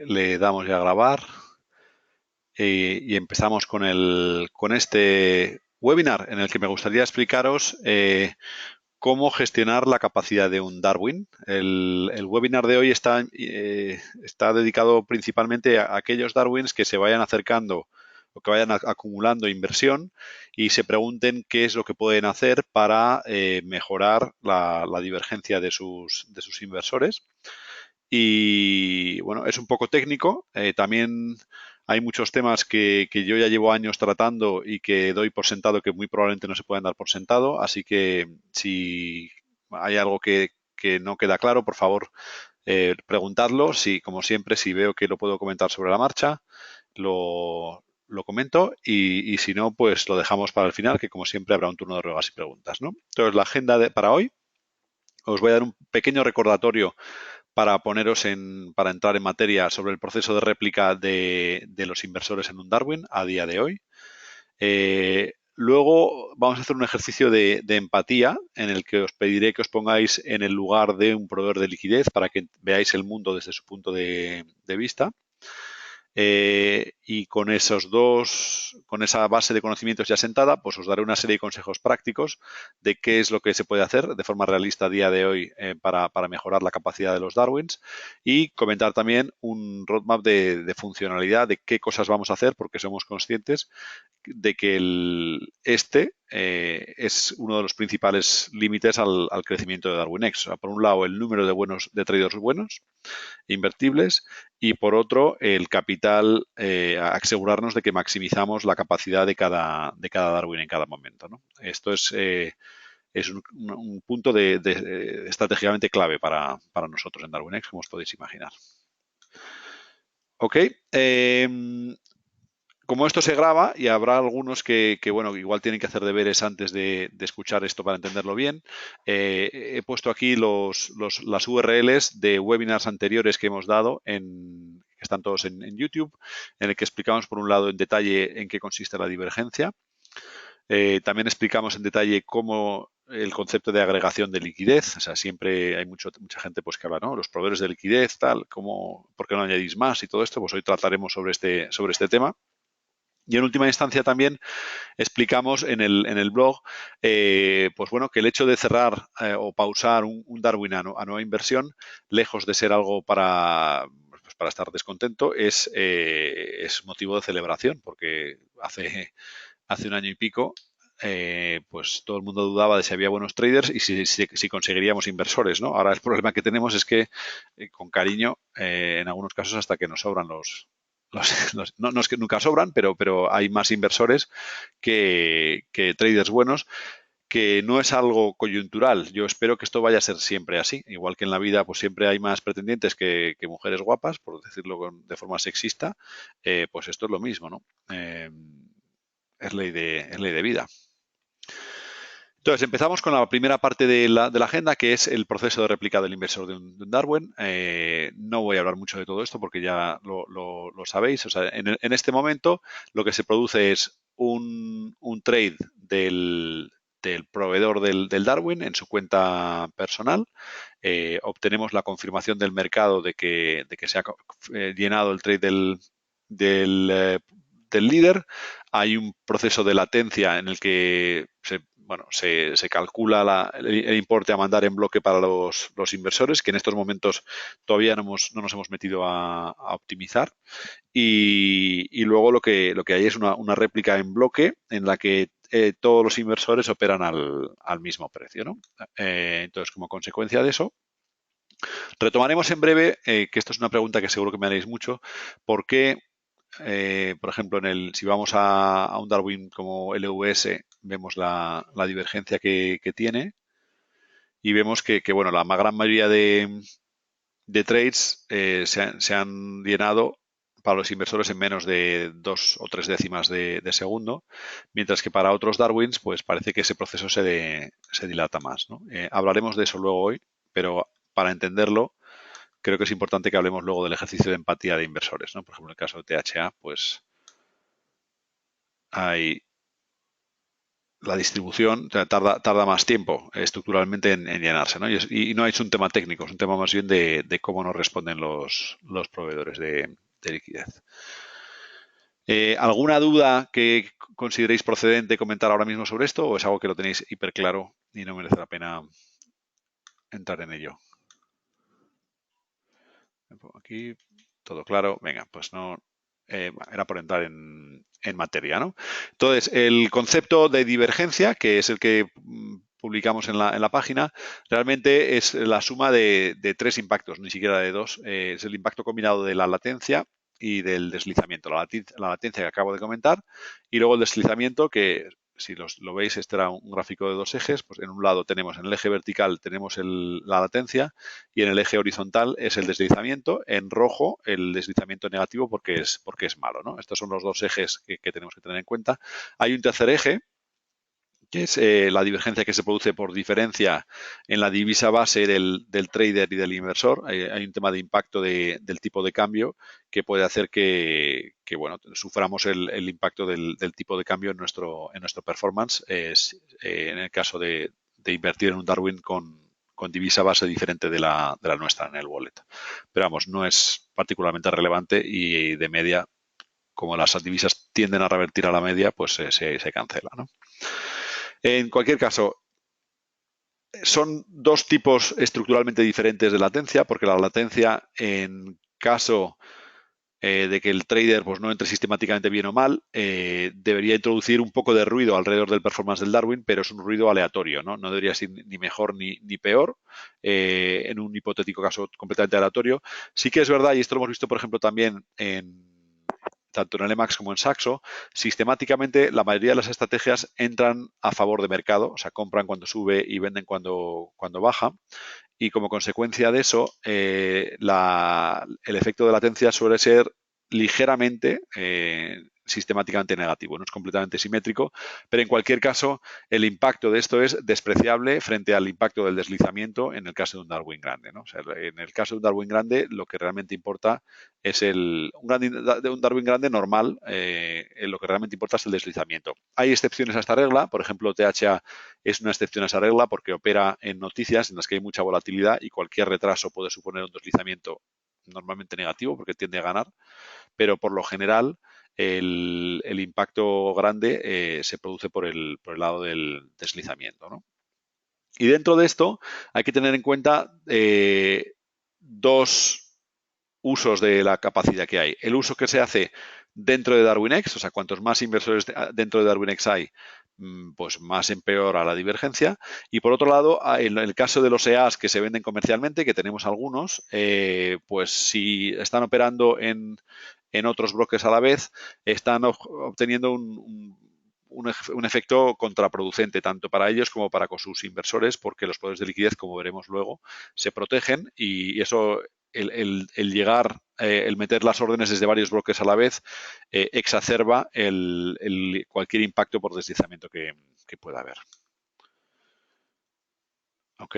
Le damos ya a grabar y empezamos con este webinar en el que me gustaría explicaros cómo gestionar la capacidad de un Darwin. El webinar de hoy está dedicado principalmente a aquellos Darwins que se vayan acercando o que vayan acumulando inversión y se pregunten qué es lo que pueden hacer para mejorar la divergencia de sus inversores. Y bueno, es un poco técnico. También hay muchos temas que yo ya llevo años tratando y que doy por sentado que muy probablemente no se pueden dar por sentado. Así que si hay algo que no queda claro, por favor, preguntadlo. Si, como siempre, si veo que lo puedo comentar sobre la marcha, lo comento y si no, pues lo dejamos para el final, que como siempre habrá un turno de ruegas y preguntas, ¿no? Entonces, la agenda para hoy, os voy a dar un pequeño recordatorio para entrar en materia sobre el proceso de réplica de los inversores en un Darwin a día de hoy. Luego vamos a hacer un ejercicio de empatía en el que os pediré que os pongáis en el lugar de un proveedor de liquidez para que veáis el mundo desde su punto de vista. Y con esa base de conocimientos ya sentada, pues os daré una serie de consejos prácticos de qué es lo que se puede hacer de forma realista a día de hoy para mejorar la capacidad de los Darwins y comentar también un roadmap de funcionalidad de qué cosas vamos a hacer porque somos conscientes de que es uno de los principales límites al crecimiento de DarwinX. O sea, por un lado, el número de traders buenos, invertibles, y por otro, el capital, asegurarnos de que maximizamos la capacidad de cada Darwin en cada momento, ¿no? Esto es un punto estratégicamente clave para nosotros en DarwinX, como os podéis imaginar. Ok. Como esto se graba y habrá algunos bueno, igual tienen que hacer deberes antes de escuchar esto para entenderlo bien, he puesto aquí las URLs de webinars anteriores que hemos dado, que están todos en YouTube, en el que explicamos por un lado en detalle en qué consiste la divergencia. También explicamos en detalle cómo el concepto de agregación de liquidez, o sea, siempre hay mucha gente pues que habla, ¿no? Los proveedores de liquidez, tal, ¿por qué no añadís más? Y todo esto, pues hoy trataremos sobre este tema. Y en última instancia también explicamos en el blog, pues bueno, que el hecho de cerrar o pausar un Darwin a nueva inversión, lejos de ser algo para estar descontento, es motivo de celebración, porque hace un año y pico, pues todo el mundo dudaba de si había buenos traders y si conseguiríamos inversores, ¿no? Ahora el problema que tenemos es que, con cariño, en algunos casos hasta que nos sobran no es que nunca sobran, pero hay más inversores que traders buenos, que no es algo coyuntural. Yo espero que esto vaya a ser siempre así. Igual que en la vida, pues siempre hay más pretendientes que mujeres guapas, por decirlo de forma sexista, pues esto es lo mismo, ¿no? Es ley de vida. Entonces, empezamos con la primera parte de la agenda, que es el proceso de réplica del inversor de un Darwin. No voy a hablar mucho de todo esto porque ya lo sabéis. O sea, en este momento lo que se produce es un trade del proveedor del Darwin en su cuenta personal. Obtenemos la confirmación del mercado de que se ha llenado el trade del líder. Hay un proceso de latencia en el que se calcula el importe a mandar en bloque para los inversores, que en estos momentos todavía no nos hemos metido a optimizar. Y luego lo que hay es una réplica en bloque en la que todos los inversores operan al mismo precio, ¿no? Entonces, como consecuencia de eso, retomaremos en breve, que esto es una pregunta que seguro que me haréis mucho, ¿por qué, por ejemplo, si vamos a un Darwin como LVS, vemos la divergencia que tiene y vemos que bueno, la gran mayoría de trades se han llenado para los inversores en menos de 2 o 3 décimas de segundo, mientras que para otros Darwins pues parece que ese proceso se dilata más, ¿no? Hablaremos de eso luego hoy, pero para entenderlo creo que es importante que hablemos luego del ejercicio de empatía de inversores, ¿no? Por ejemplo, en el caso de THA, pues hay la distribución tarda más tiempo estructuralmente en llenarse, ¿no? Y no es un tema técnico, es un tema más bien de cómo nos responden los proveedores de liquidez. ¿Alguna duda que consideréis procedente comentar ahora mismo sobre esto o es algo que lo tenéis hiper claro y no merece la pena entrar en ello? Aquí todo claro. Venga, pues no, era por entrar en materia, ¿no? Entonces, el concepto de divergencia, que es el que publicamos en la página, realmente es la suma de tres impactos, ni siquiera de dos. Es el impacto combinado de la latencia y del deslizamiento. La latencia que acabo de comentar y luego el deslizamiento que si lo veis, este era un gráfico de dos ejes, pues en un lado tenemos, en el eje vertical tenemos la latencia y en el eje horizontal es el deslizamiento, en rojo el deslizamiento negativo porque es malo, ¿no? Estos son los dos ejes que tenemos que tener en cuenta. Hay un tercer eje, que es la divergencia que se produce por diferencia en la divisa base del trader y del inversor. Hay un tema de impacto del tipo de cambio que puede hacer bueno, suframos el impacto del tipo de cambio en nuestro performance. En el caso de invertir en un Darwin con divisa base diferente de la nuestra en el wallet. Pero vamos, no es particularmente relevante y de media, como las divisas tienden a revertir a la media, pues se cancela, ¿no? En cualquier caso, son dos tipos estructuralmente diferentes de latencia, porque la latencia, en caso de que el trader pues, no entre sistemáticamente bien o mal, debería introducir un poco de ruido alrededor del performance del Darwin, pero es un ruido aleatorio, ¿no? No debería ser ni mejor ni peor, en un hipotético caso completamente aleatorio. Sí que es verdad, y esto lo hemos visto, por ejemplo, también tanto en el Emacs como en Saxo, sistemáticamente la mayoría de las estrategias entran a favor de mercado, o sea, compran cuando sube y venden cuando baja. Y como consecuencia de eso, el efecto de latencia suele ser ligeramente sistemáticamente negativo, no es completamente simétrico, pero en cualquier caso el impacto de esto es despreciable frente al impacto del deslizamiento en el caso de un Darwin grande, ¿no? O sea, en el caso de un Darwin grande lo que realmente importa es un Darwin grande normal, lo que realmente importa es el deslizamiento. Hay excepciones a esta regla, por ejemplo THA es una excepción a esa regla porque opera en noticias en las que hay mucha volatilidad y cualquier retraso puede suponer un deslizamiento normalmente negativo porque tiende a ganar, pero por lo general el impacto grande se produce por el lado del deslizamiento, ¿no? Y dentro de esto hay que tener en cuenta dos usos de la capacidad que hay. El uso que se hace dentro de DarwinX, o sea, cuantos más inversores dentro de DarwinX hay, pues más empeora la divergencia. Y por otro lado, en el caso de los EAs que se venden comercialmente, que tenemos algunos, pues si están operando en otros bloques a la vez, están obteniendo un efecto contraproducente tanto para ellos como para con sus inversores, porque los poderes de liquidez, como veremos luego, se protegen y eso, el llegar, el meter las órdenes desde varios bloques a la vez, exacerba cualquier impacto por deslizamiento que pueda haber. ¿Ok?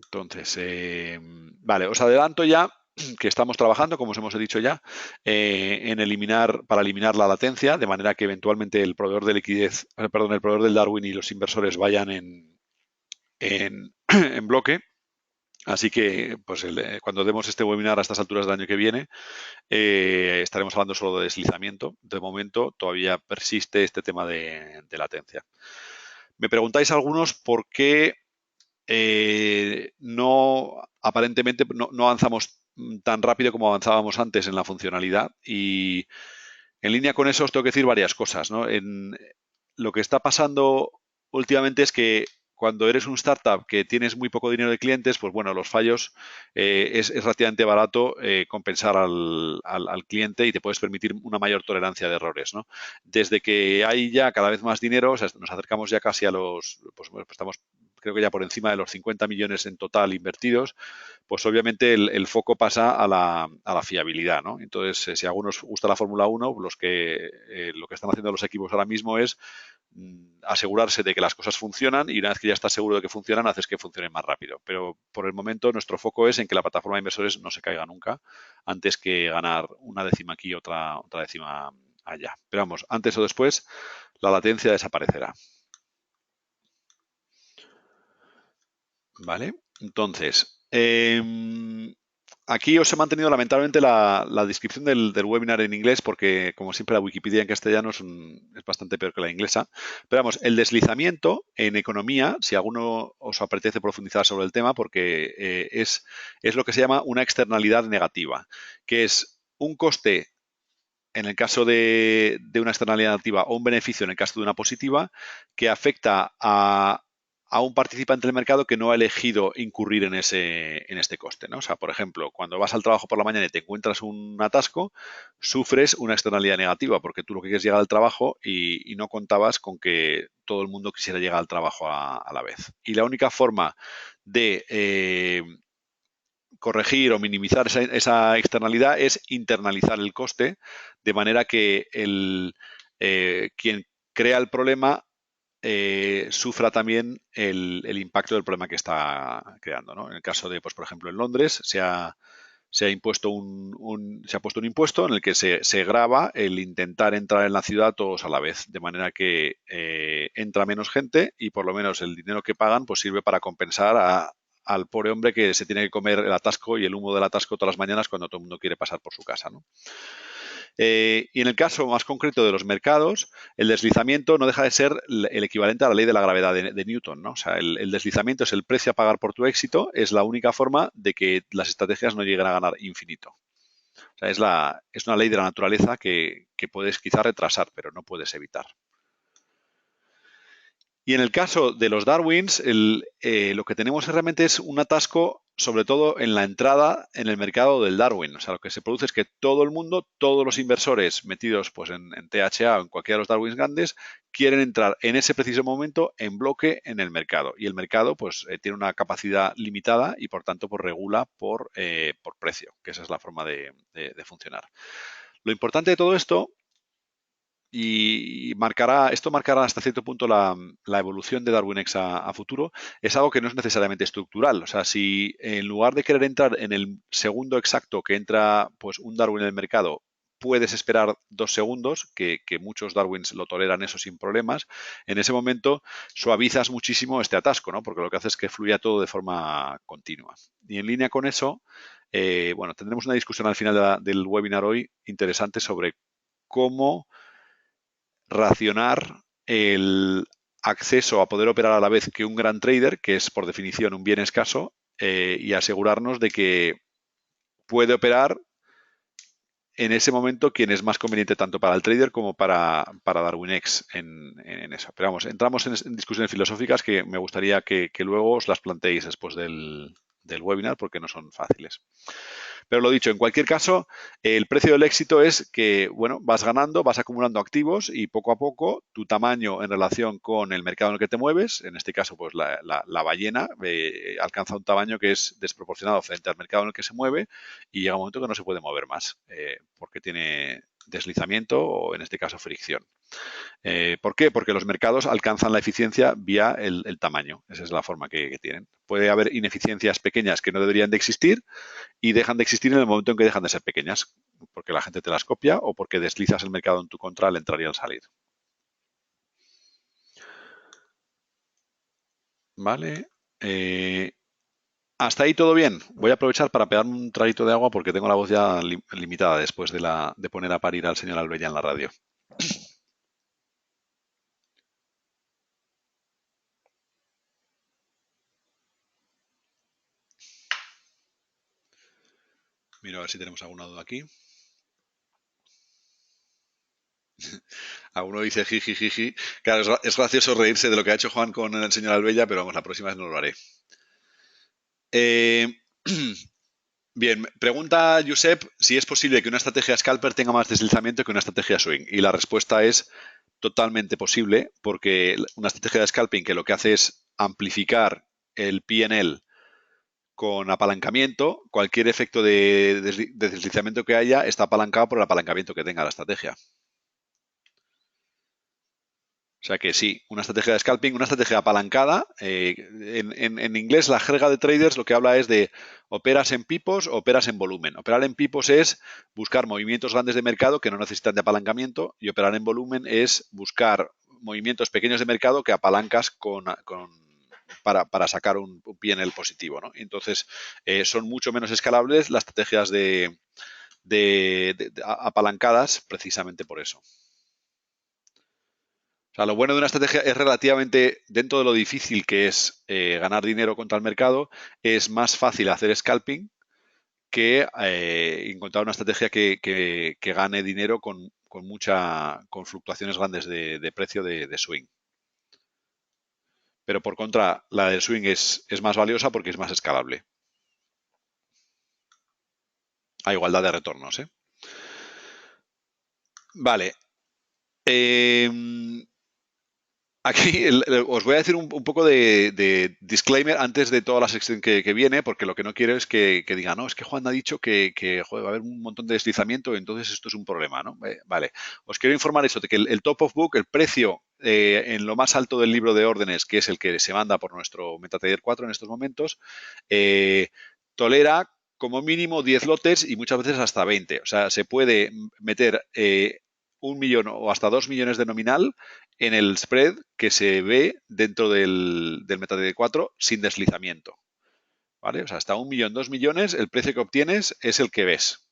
Entonces, vale, os adelanto ya que estamos trabajando, como os hemos dicho ya, para eliminar la latencia, de manera que eventualmente el proveedor de liquidez, el proveedor del Darwin y los inversores vayan en bloque. Así que, pues, cuando demos este webinar a estas alturas del año que viene, estaremos hablando solo de deslizamiento. De momento, todavía persiste este tema de latencia. Me preguntáis algunos por qué aparentemente no avanzamos tan rápido como avanzábamos antes en la funcionalidad, y en línea con eso os tengo que decir varias cosas, ¿no? Lo que está pasando últimamente es que cuando eres un startup que tienes muy poco dinero de clientes, pues bueno, los fallos es relativamente barato compensar al cliente y te puedes permitir una mayor tolerancia de errores, ¿no? Desde que hay ya cada vez más dinero, o sea, nos acercamos ya casi pues estamos creo que ya por encima de los 50 millones en total invertidos, pues obviamente el foco pasa a la fiabilidad, ¿no? Entonces, si a algunos gusta la Fórmula 1, lo que están haciendo los equipos ahora mismo es asegurarse de que las cosas funcionan y una vez que ya estás seguro de que funcionan, haces que funcionen más rápido. Pero por el momento nuestro foco es en que la plataforma de inversores no se caiga nunca antes que ganar una décima aquí, otra décima allá. Pero vamos, antes o después la latencia desaparecerá. ¿Vale? Entonces, aquí os he mantenido lamentablemente la descripción del webinar en inglés porque, como siempre, la Wikipedia en castellano es bastante peor que la inglesa. Pero vamos, el deslizamiento en economía, si alguno os apetece profundizar sobre el tema, porque es lo que se llama una externalidad negativa, que es un coste en el caso de una externalidad negativa o un beneficio en el caso de una positiva que afecta a un participante del mercado que no ha elegido incurrir en este coste, ¿no? O sea, por ejemplo, cuando vas al trabajo por la mañana y te encuentras un atasco, sufres una externalidad negativa porque tú lo que quieres es llegar al trabajo y no contabas con que todo el mundo quisiera llegar al trabajo a la vez. Y la única forma de corregir o minimizar esa externalidad es internalizar el coste, de manera que quien crea el problema sufra también el impacto del problema que está creando, ¿no? En el caso de, pues, por ejemplo, en Londres se ha impuesto se ha puesto un impuesto en el que se grava el intentar entrar en la ciudad todos a la vez, de manera que entra menos gente y por lo menos el dinero que pagan pues sirve para compensar al pobre hombre que se tiene que comer el atasco y el humo del atasco todas las mañanas cuando todo el mundo quiere pasar por su casa, ¿no? Y en el caso más concreto de los mercados, el deslizamiento no deja de ser el equivalente a la ley de la gravedad de Newton, ¿no? O sea, el deslizamiento es el precio a pagar por tu éxito, es la única forma de que las estrategias no lleguen a ganar infinito. O sea, es una ley de la naturaleza que puedes quizá retrasar, pero no puedes evitar. Y en el caso de los Darwins, lo que tenemos realmente es un atasco, sobre todo en la entrada en el mercado del Darwin. O sea, lo que se produce es que todo el mundo, todos los inversores metidos pues, en THA o en cualquiera de los Darwins grandes, quieren entrar en ese preciso momento en bloque en el mercado. Y el mercado pues, tiene una capacidad limitada y por tanto pues, regula por precio, que esa es la forma de funcionar. Lo importante de todo esto y esto marcará hasta cierto punto la evolución de DarwinX a futuro, es algo que no es necesariamente estructural. O sea, si en lugar de querer entrar en el segundo exacto que entra pues un Darwin en el mercado, puedes esperar 2 segundos, que muchos Darwins lo toleran eso sin problemas, en ese momento suavizas muchísimo este atasco, ¿no? Porque lo que hace es que fluya todo de forma continua. Y en línea con eso, bueno, tendremos una discusión al final del webinar hoy interesante sobre cómo racionar el acceso a poder operar a la vez que un gran trader, que es por definición un bien escaso, y asegurarnos de que puede operar en ese momento quien es más conveniente tanto para el trader como para DarwinX en eso. Pero vamos, entramos en discusiones filosóficas que me gustaría que luego os las planteéis después del webinar porque no son fáciles. Pero lo dicho, en cualquier caso, el precio del éxito es que, bueno, vas ganando, vas acumulando activos y poco a poco tu tamaño en relación con el mercado en el que te mueves, en este caso, pues la ballena alcanza un tamaño que es desproporcionado frente al mercado en el que se mueve y llega un momento que no se puede mover más porque tiene deslizamiento o, en este caso, fricción. ¿Por qué? Porque los mercados alcanzan la eficiencia vía el tamaño. Esa es la forma que tienen. Puede haber ineficiencias pequeñas que no deberían de existir y dejan de existir en el momento en que dejan de ser pequeñas, porque la gente te las copia o porque deslizas el mercado en tu contra al entrar y al salir. ¿Vale? Hasta ahí todo bien. Voy a aprovechar para pegarme un traguito de agua porque tengo la voz ya limitada después de poner a parir al señor Albella en la radio. Mira a ver si tenemos alguna duda aquí. Alguno dice jiji, jiji. Claro, es gracioso reírse de lo que ha hecho Juan con el señor Albella, pero vamos, la próxima vez no lo haré. Eh, bien, pregunta Josep si es posible que una estrategia scalper tenga más deslizamiento que una estrategia swing. Y la respuesta es totalmente posible, porque una estrategia de scalping que lo que hace es amplificar el P&L con apalancamiento, cualquier efecto de deslizamiento que haya está apalancado por el apalancamiento que tenga la estrategia. O sea que sí, una estrategia de scalping, una estrategia apalancada. En inglés, la jerga de traders lo que habla es de operas en pipos o operas en volumen. Operar en pipos es buscar movimientos grandes de mercado que no necesitan de apalancamiento y operar en volumen es buscar movimientos pequeños de mercado que apalancas para sacar un P&L positivo, ¿no? Entonces, son mucho menos escalables las estrategias apalancadas precisamente por eso. O sea, lo bueno de una estrategia es relativamente, dentro de lo difícil que es ganar dinero contra el mercado, es más fácil hacer scalping que encontrar una estrategia que gane dinero con fluctuaciones grandes de precio de swing. Pero por contra, la del swing es más valiosa porque es más escalable. A igualdad de retornos, ¿eh? Vale. Aquí os voy a decir un poco de disclaimer antes de toda la sección que viene, porque lo que no quiero es que digan, no, es que Juan ha dicho que joder, va a haber un montón de deslizamiento y entonces esto es un problema, ¿no? Vale, os quiero informar eso, de que el top of book, el precio en lo más alto del libro de órdenes, que es el que se manda por nuestro MetaTrader 4 en estos momentos, tolera como mínimo 10 lotes y muchas veces hasta 20. O sea, se puede meter 1 millón o hasta 2 millones de nominal en el spread que se ve dentro del MetaTrader 4 sin deslizamiento. ¿Vale? O sea, hasta 1 millón, 2 millones, el precio que obtienes es el que ves.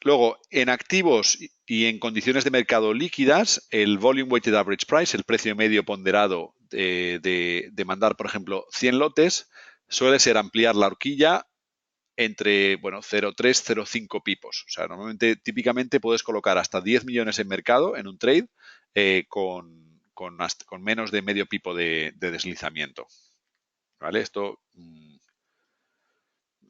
Luego, en activos y en condiciones de mercado líquidas, el Volume Weighted Average Price, el precio medio ponderado de mandar, por ejemplo, 100 lotes, suele ser ampliar la horquilla entre, bueno, 0,3, 0,5 pipos. O sea, normalmente, típicamente puedes colocar hasta 10 millones en mercado en un trade con menos de medio pipo de deslizamiento. ¿Vale? Esto,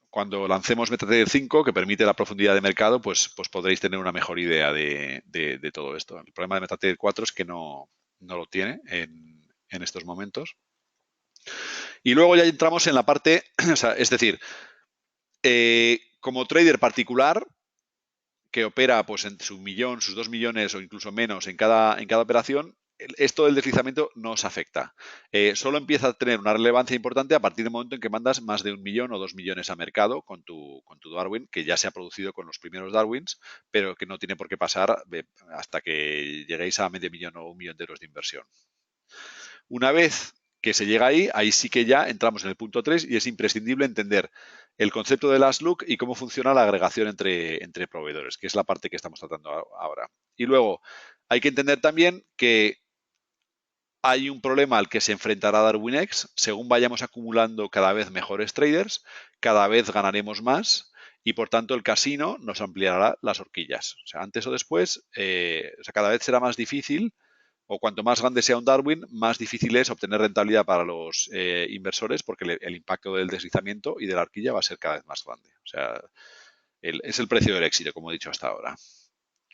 cuando lancemos MetaTrader 5, que permite la profundidad de mercado, pues podréis tener una mejor idea de todo esto. El problema de MetaTrader 4 es que no lo tiene en estos momentos. Y luego ya entramos en la parte, o sea, es decir, como trader particular que opera pues en su millón, sus 2 millones o incluso menos en cada operación, esto del deslizamiento no os afecta. Solo empieza a tener una relevancia importante a partir del momento en que mandas más de 1 millón o 2 millones a mercado con tu Darwin, que ya se ha producido con los primeros Darwins, pero que no tiene por qué pasar hasta que lleguéis a medio millón o 1 millón de euros de inversión. Una vez que se llega ahí sí que ya entramos en el punto 3 y es imprescindible entender el concepto de last look y cómo funciona la agregación entre proveedores, que es la parte que estamos tratando ahora. Y luego hay que entender también que hay un problema al que se enfrentará DarwinX. Según vayamos acumulando cada vez mejores traders, cada vez ganaremos más y por tanto el casino nos ampliará las horquillas. O sea, antes o después, cada vez será más difícil, o cuanto más grande sea un Darwin, más difícil es obtener rentabilidad para los inversores porque el impacto del deslizamiento y de la horquilla va a ser cada vez más grande. O sea, es el precio del éxito, como he dicho hasta ahora.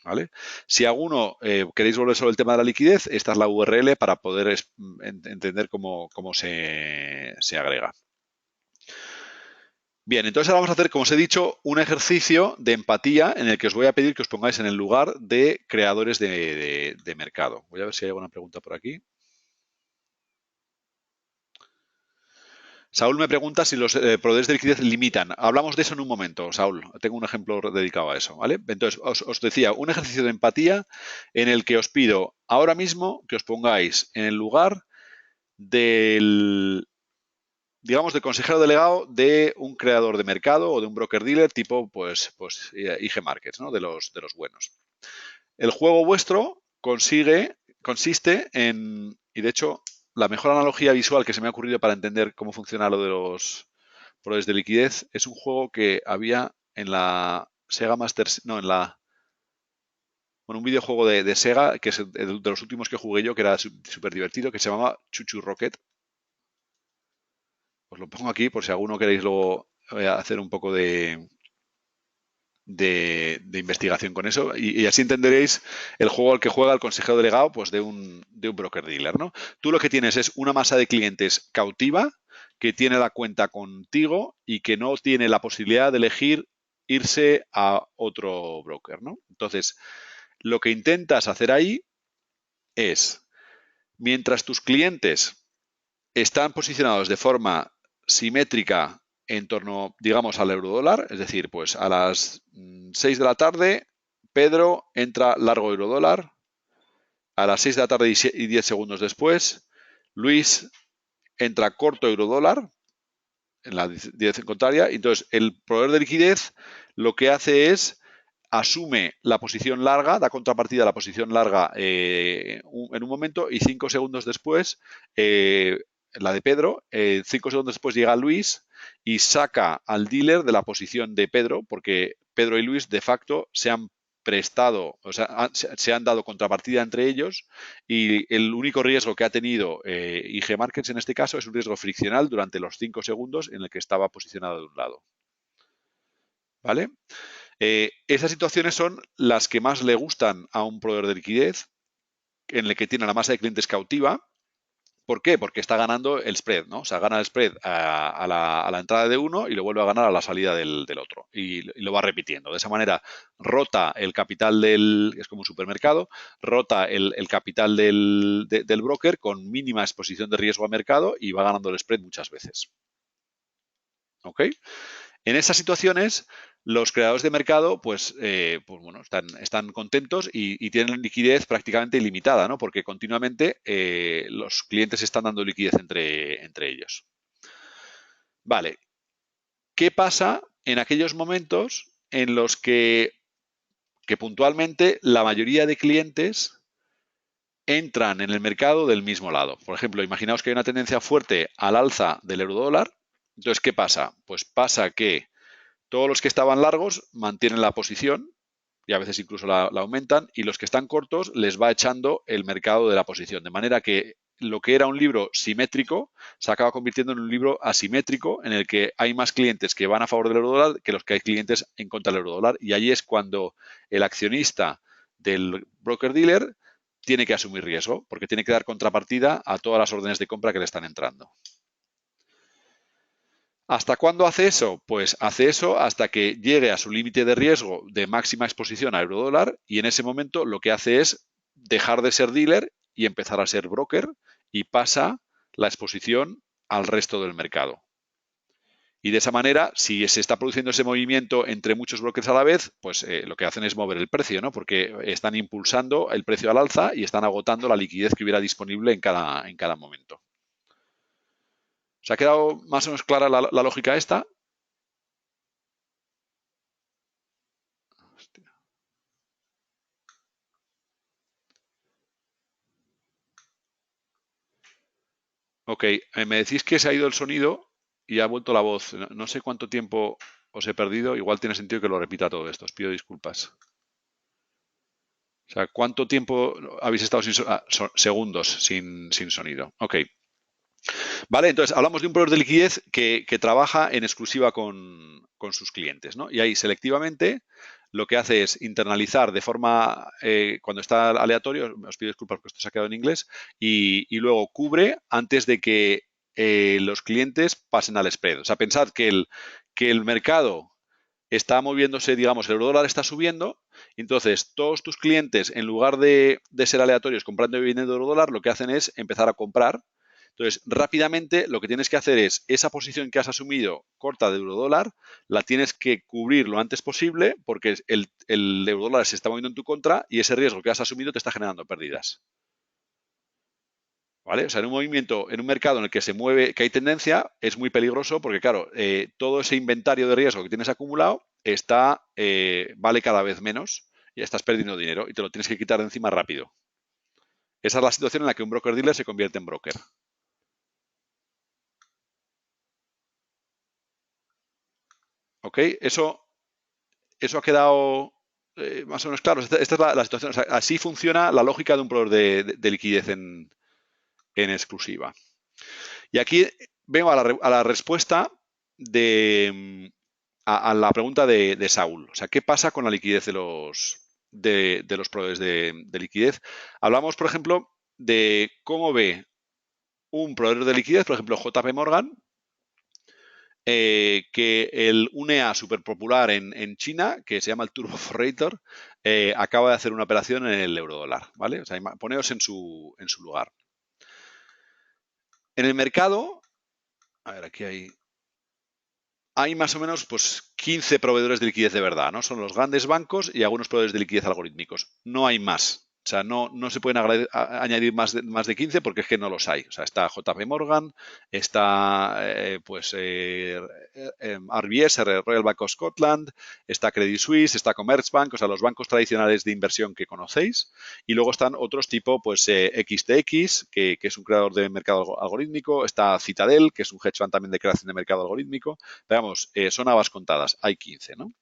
¿Vale? Si alguno queréis volver sobre el tema de la liquidez, esta es la URL para poder entender cómo se agrega. Bien, entonces ahora vamos a hacer, como os he dicho, un ejercicio de empatía en el que os voy a pedir que os pongáis en el lugar de creadores de mercado. Voy a ver si hay alguna pregunta por aquí. Saúl me pregunta si los proveedores de liquidez limitan. Hablamos de eso en un momento, Saúl. Tengo un ejemplo dedicado a eso, ¿vale? Entonces, os decía, un ejercicio de empatía en el que os pido ahora mismo que os pongáis en el lugar del, digamos, del consejero delegado de un creador de mercado o de un broker dealer tipo, pues IG Markets, ¿no? De los buenos. El juego vuestro consiste en, y de hecho, la mejor analogía visual que se me ha ocurrido para entender cómo funciona lo de los proveedores de liquidez es un juego que había en la Sega Master, no, un videojuego de Sega, que es de los últimos que jugué yo, que era súper divertido, que se llamaba Chuchu Rocket. Os lo pongo aquí por si alguno queréis luego hacer un poco de investigación con eso y así entenderéis el juego al que juega el consejero delegado pues de un broker dealer, ¿no? Tú lo que tienes es una masa de clientes cautiva que tiene la cuenta contigo y que no tiene la posibilidad de elegir irse a otro broker, ¿no? Entonces, lo que intentas hacer ahí es, mientras tus clientes están posicionados de forma simétrica en torno, digamos, al euro dólar, es decir, pues a las 6 de la tarde, Pedro entra largo euro dólar, a las 6 de la tarde y 10 segundos después, Luis entra corto eurodólar en la dirección contraria, y entonces el proveedor de liquidez lo que hace es asume la posición larga, da contrapartida a la posición larga en un momento, y 5 segundos después, la de Pedro, 5 segundos después llega Luis y saca al dealer de la posición de Pedro, porque Pedro y Luis de facto se han prestado, o sea, se han dado contrapartida entre ellos, y el único riesgo que ha tenido IG Markets en este caso es un riesgo friccional durante los 5 segundos en el que estaba posicionado de un lado. ¿Vale? Esas situaciones son las que más le gustan a un proveedor de liquidez, en el que tiene la masa de clientes cautiva. ¿Por qué? Porque está ganando el spread, ¿no? O sea, gana el spread a la entrada de uno y lo vuelve a ganar a la salida del otro. Y lo va repitiendo. De esa manera rota el capital es como un supermercado, rota el capital del broker con mínima exposición de riesgo a mercado y va ganando el spread muchas veces. ¿Ok? En esas situaciones, los creadores de mercado, pues bueno, están contentos y tienen liquidez prácticamente ilimitada, ¿no? Porque continuamente los clientes están dando liquidez entre ellos. Vale. ¿Qué pasa en aquellos momentos en los que puntualmente la mayoría de clientes entran en el mercado del mismo lado? Por ejemplo, imaginaos que hay una tendencia fuerte al alza del eurodólar. Entonces, ¿qué pasa? Pues pasa que todos los que estaban largos mantienen la posición y a veces incluso la aumentan, y los que están cortos les va echando el mercado de la posición. De manera que lo que era un libro simétrico se acaba convirtiendo en un libro asimétrico, en el que hay más clientes que van a favor del eurodólar que los que hay clientes en contra del eurodólar. Y ahí es cuando el accionista del broker dealer tiene que asumir riesgo, porque tiene que dar contrapartida a todas las órdenes de compra que le están entrando. ¿Hasta cuándo hace eso? Pues hace eso hasta que llegue a su límite de riesgo de máxima exposición a eurodólar, y en ese momento lo que hace es dejar de ser dealer y empezar a ser broker, y pasa la exposición al resto del mercado. Y de esa manera, si se está produciendo ese movimiento entre muchos brokers a la vez, pues lo que hacen es mover el precio, ¿no? Porque están impulsando el precio al alza y están agotando la liquidez que hubiera disponible en cada momento. ¿Se ha quedado más o menos clara la lógica esta? Ok, me decís que se ha ido el sonido y ha vuelto la voz. No sé cuánto tiempo os he perdido. Igual tiene sentido que lo repita todo esto. Os pido disculpas. O sea, ¿cuánto tiempo habéis estado segundos sin sonido? Ok. Vale, entonces hablamos de un proveedor de liquidez que trabaja en exclusiva con sus clientes, ¿no? Y ahí selectivamente lo que hace es internalizar de forma, cuando está aleatorio, os pido disculpas porque esto se ha quedado en inglés, y luego cubre antes de que los clientes pasen al spread. O sea, pensad que el mercado está moviéndose, digamos, el eurodólar está subiendo, entonces todos tus clientes, en lugar de ser aleatorios comprando y vendiendo eurodólar, lo que hacen es empezar a comprar. Entonces, rápidamente lo que tienes que hacer es esa posición que has asumido corta de eurodólar, la tienes que cubrir lo antes posible, porque el eurodólar se está moviendo en tu contra y ese riesgo que has asumido te está generando pérdidas. ¿Vale? O sea, en un movimiento, en un mercado en el que se mueve, que hay tendencia, es muy peligroso porque, claro, todo ese inventario de riesgo que tienes acumulado vale cada vez menos y estás perdiendo dinero y te lo tienes que quitar de encima rápido. Esa es la situación en la que un broker dealer se convierte en broker. ¿Ok? Eso ha quedado más o menos claro. Esta es la situación. O sea, así funciona la lógica de un proveedor de liquidez en exclusiva. Y aquí vengo a la respuesta a la pregunta de Saúl. O sea, ¿qué pasa con la liquidez de los proveedores de liquidez? Hablamos, por ejemplo, de cómo ve un proveedor de liquidez, por ejemplo, JP Morgan, que el UNEA súper popular en China, que se llama el Turbo Freighter, acaba de hacer una operación en el eurodólar, ¿vale? O sea, poneos en su lugar. En el mercado, a ver, aquí hay más o menos pues 15 proveedores de liquidez de verdad, ¿no? Son los grandes bancos y algunos proveedores de liquidez algorítmicos. No hay más. O sea, no se pueden añadir más de 15 porque es que no los hay. O sea, está JP Morgan, está RBS, Royal Bank of Scotland, está Credit Suisse, está Commerzbank, o sea, los bancos tradicionales de inversión que conocéis. Y luego están otros tipo, pues XTX, que es un creador de mercado algorítmico, está Citadel, que es un hedge fund también de creación de mercado algorítmico. Pero vamos, son habas contadas, hay 15, ¿no?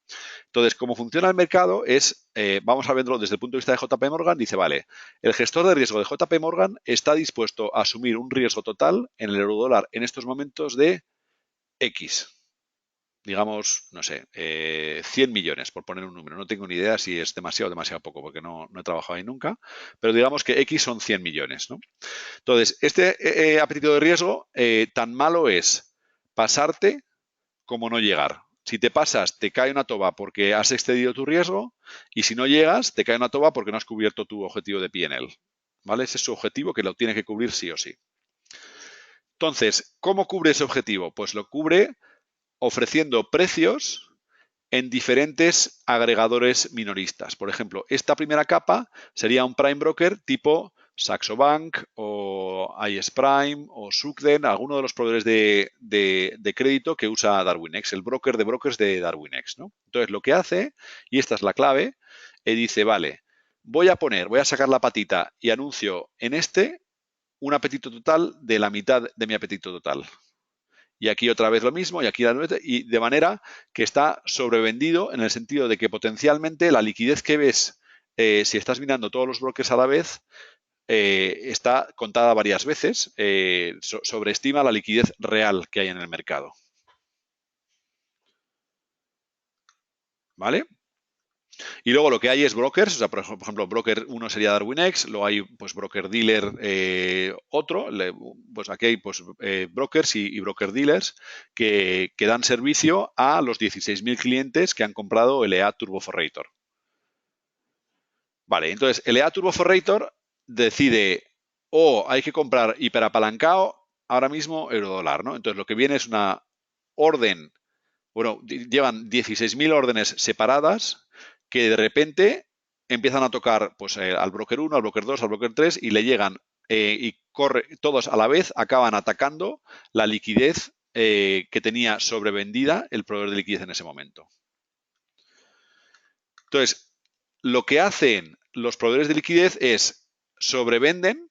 Entonces, cómo funciona el mercado es, vamos a verlo desde el punto de vista de JP Morgan, dice, vale, el gestor de riesgo de JP Morgan está dispuesto a asumir un riesgo total en el eurodólar en estos momentos de X. Digamos, no sé, 100 millones, por poner un número. No tengo ni idea si es demasiado o demasiado poco, porque no he trabajado ahí nunca, pero digamos que X son 100 millones, ¿no? Entonces, este apetito de riesgo tan malo es pasarte como no llegar. Si te pasas, te cae una toba porque has excedido tu riesgo y si no llegas, te cae una toba porque no has cubierto tu objetivo de P&L. ¿Vale? Ese es su objetivo que lo tiene que cubrir sí o sí. Entonces, ¿cómo cubre ese objetivo? Pues lo cubre ofreciendo precios en diferentes agregadores minoristas. Por ejemplo, esta primera capa sería un prime broker tipo Saxo Bank o IS Prime o Sukden, alguno de los proveedores de crédito que usa DarwinX, el broker de brokers de DarwinX, ¿no? Entonces, lo que hace, y esta es la clave, dice, vale, voy a sacar la patita y anuncio en este un apetito total de la mitad de mi apetito total. Y aquí otra vez lo mismo, y aquí y de manera que está sobrevendido en el sentido de que potencialmente la liquidez que ves, si estás mirando todos los brokers a la vez, está contada varias veces, sobreestima la liquidez real que hay en el mercado. ¿Vale? Y luego lo que hay es brokers, o sea, por ejemplo, broker 1 sería DarwinX, luego hay pues broker dealer otro, pues aquí hay pues brokers y broker dealers que dan servicio a los 16.000 clientes que han comprado LEA Turbo Forrator. Vale, entonces LEA Turbo Forrator decide o hay que comprar hiperapalancado ahora mismo eurodólar, ¿no? Entonces lo que viene es una orden, bueno, llevan 16.000 órdenes separadas que de repente empiezan a tocar pues, al broker 1, al broker 2, al broker 3 y le llegan y corre, todos a la vez acaban atacando la liquidez que tenía sobrevendida el proveedor de liquidez en ese momento. Entonces, lo que hacen los proveedores de liquidez es sobrevenden,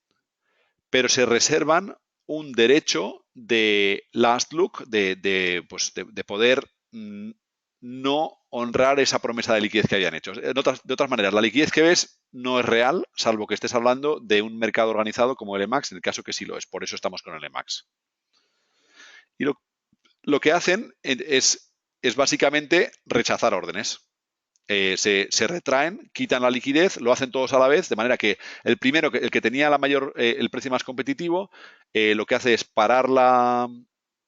pero se reservan un derecho de last look, de poder no honrar esa promesa de liquidez que habían hecho. De otras maneras, la liquidez que ves no es real, salvo que estés hablando de un mercado organizado como el EMAX, en el caso que sí lo es. Por eso estamos con el EMAX. Y lo que hacen es básicamente rechazar órdenes. Se retraen, quitan la liquidez, lo hacen todos a la vez, de manera que el primero, el que tenía el precio más competitivo, lo que hace es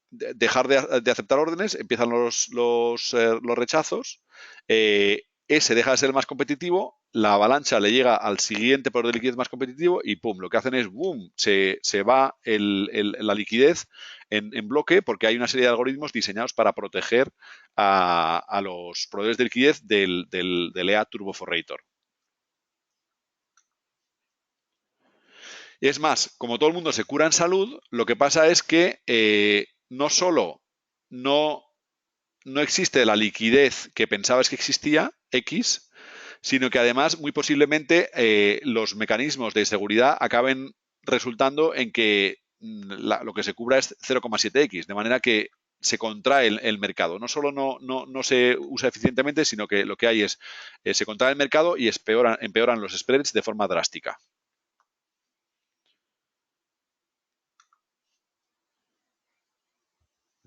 dejar de aceptar órdenes, empiezan los rechazos, ese deja de ser el más competitivo, la avalancha le llega al siguiente proveedor de liquidez más competitivo y pum, lo que hacen es boom, se va la liquidez en bloque porque hay una serie de algoritmos diseñados para proteger a los proveedores de liquidez del EA Turbo Forrator. Es más, como todo el mundo se cura en salud, lo que pasa es que no solo no existe la liquidez que pensabas que existía, X, sino que además muy posiblemente los mecanismos de seguridad acaben resultando en que lo que se cubra es 0,7X, de manera que se contrae el mercado. No solo no se usa eficientemente, sino que lo que hay es se contrae el mercado y empeoran los spreads de forma drástica.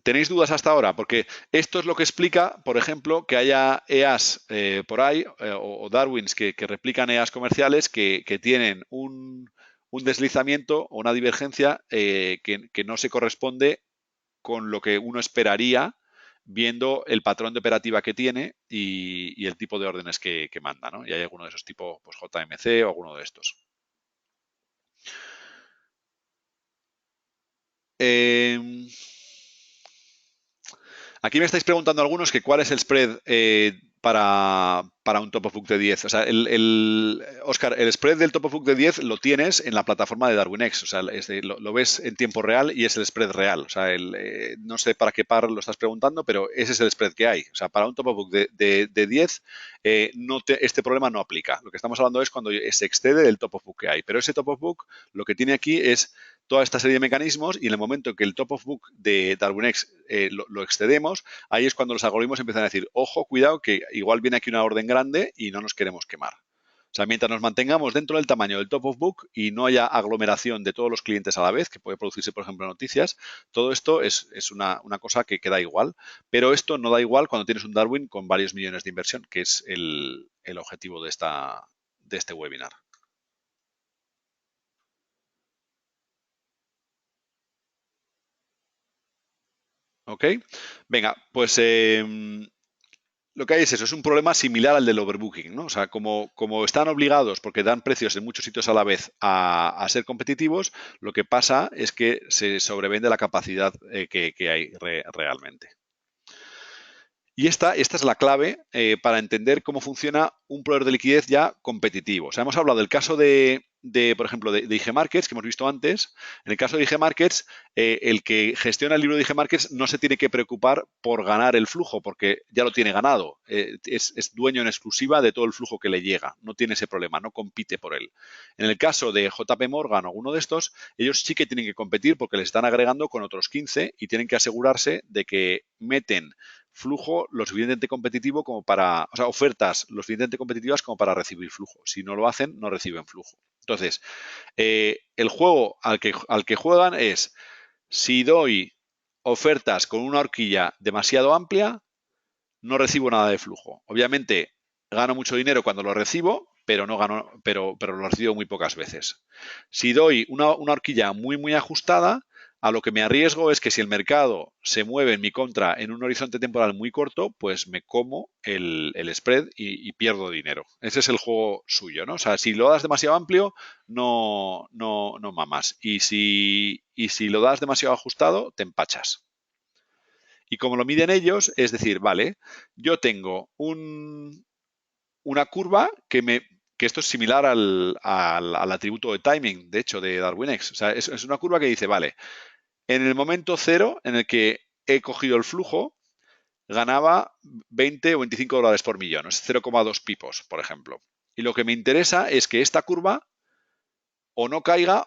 ¿Tenéis dudas hasta ahora? Porque esto es lo que explica, por ejemplo, que haya EAs por ahí o Darwins que replican EAs comerciales que tienen un deslizamiento o una divergencia que no se corresponde con lo que uno esperaría viendo el patrón de operativa que tiene y el tipo de órdenes que manda, ¿no? Y hay alguno de esos tipos, pues JMC o alguno de estos. Aquí me estáis preguntando algunos que cuál es el spread para un top of book de 10. O sea, Oscar, el spread del top of book de 10 lo tienes en la plataforma de DarwinX. O sea, lo ves en tiempo real y es el spread real. O sea, no sé para qué par lo estás preguntando, pero ese es el spread que hay. O sea, para un top of book de 10, este problema no aplica. Lo que estamos hablando es cuando se excede del top of book que hay. Pero ese top of book lo que tiene aquí es toda esta serie de mecanismos y en el momento que el top of book de DarwinX lo excedemos, ahí es cuando los algoritmos empiezan a decir, ojo, cuidado, que igual viene aquí una orden grande y no nos queremos quemar. O sea, mientras nos mantengamos dentro del tamaño del top of book y no haya aglomeración de todos los clientes a la vez, que puede producirse, por ejemplo, noticias, todo esto es una cosa que da igual. Pero esto no da igual cuando tienes un Darwin con varios millones de inversión, que es el objetivo de este webinar. ¿Ok? Venga, pues lo que hay es eso, es un problema similar al del overbooking, ¿no? O sea, como están obligados, porque dan precios en muchos sitios a la vez, a ser competitivos, lo que pasa es que se sobrevende la capacidad que hay realmente. Y esta es la clave para entender cómo funciona un proveedor de liquidez ya competitivo. O sea, hemos hablado del caso por ejemplo, de IG Markets, que hemos visto antes. En el caso de IG Markets, el que gestiona el libro de IG Markets no se tiene que preocupar por ganar el flujo, porque ya lo tiene ganado. Es dueño en exclusiva de todo el flujo que le llega. No tiene ese problema, no compite por él. En el caso de JP Morgan o alguno de estos, ellos sí que tienen que competir porque les están agregando con otros 15 y tienen que asegurarse de que meten flujo lo suficientemente competitivo como para, o sea, ofertas lo suficientemente competitivas como para recibir flujo. Si no lo hacen, no reciben flujo. Entonces, el juego al que juegan es, si doy ofertas con una horquilla demasiado amplia, no recibo nada de flujo. Obviamente, gano mucho dinero cuando lo recibo, pero no gano, pero lo recibo muy pocas veces. Si doy una horquilla muy ajustada, a lo que me arriesgo es que si el mercado se mueve en mi contra en un horizonte temporal muy corto, pues me como el spread y pierdo dinero. Ese es el juego suyo, ¿no? O sea, si lo das demasiado amplio, no mamas. Y si lo das demasiado ajustado, te empachas. Y como lo miden ellos, es decir, vale, yo tengo una curva que esto es similar al atributo de timing, de hecho, de DarwinX. O sea, es una curva que dice, vale, en el momento cero en el que he cogido el flujo, ganaba 20 o 25 dólares por millón, es 0,2 pipos, por ejemplo. Y lo que me interesa es que esta curva o no caiga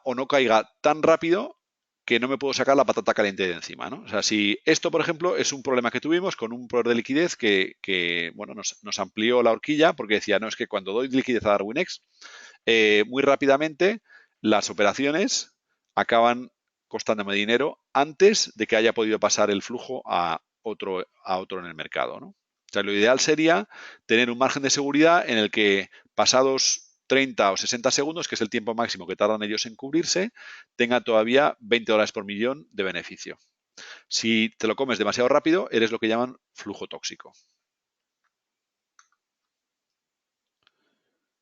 tan rápido que no me puedo sacar la patata caliente de encima, ¿no? O sea, si esto, por ejemplo, es un problema que tuvimos con un proveedor de liquidez que bueno, nos amplió la horquilla porque decía, no, es que cuando doy liquidez a DarwinX, muy rápidamente las operaciones acaban costándome dinero antes de que haya podido pasar el flujo a otro en el mercado, ¿no? O sea, lo ideal sería tener un margen de seguridad en el que pasados 30 o 60 segundos, que es el tiempo máximo que tardan ellos en cubrirse, tenga todavía 20 dólares por millón de beneficio. Si te lo comes demasiado rápido, eres lo que llaman flujo tóxico.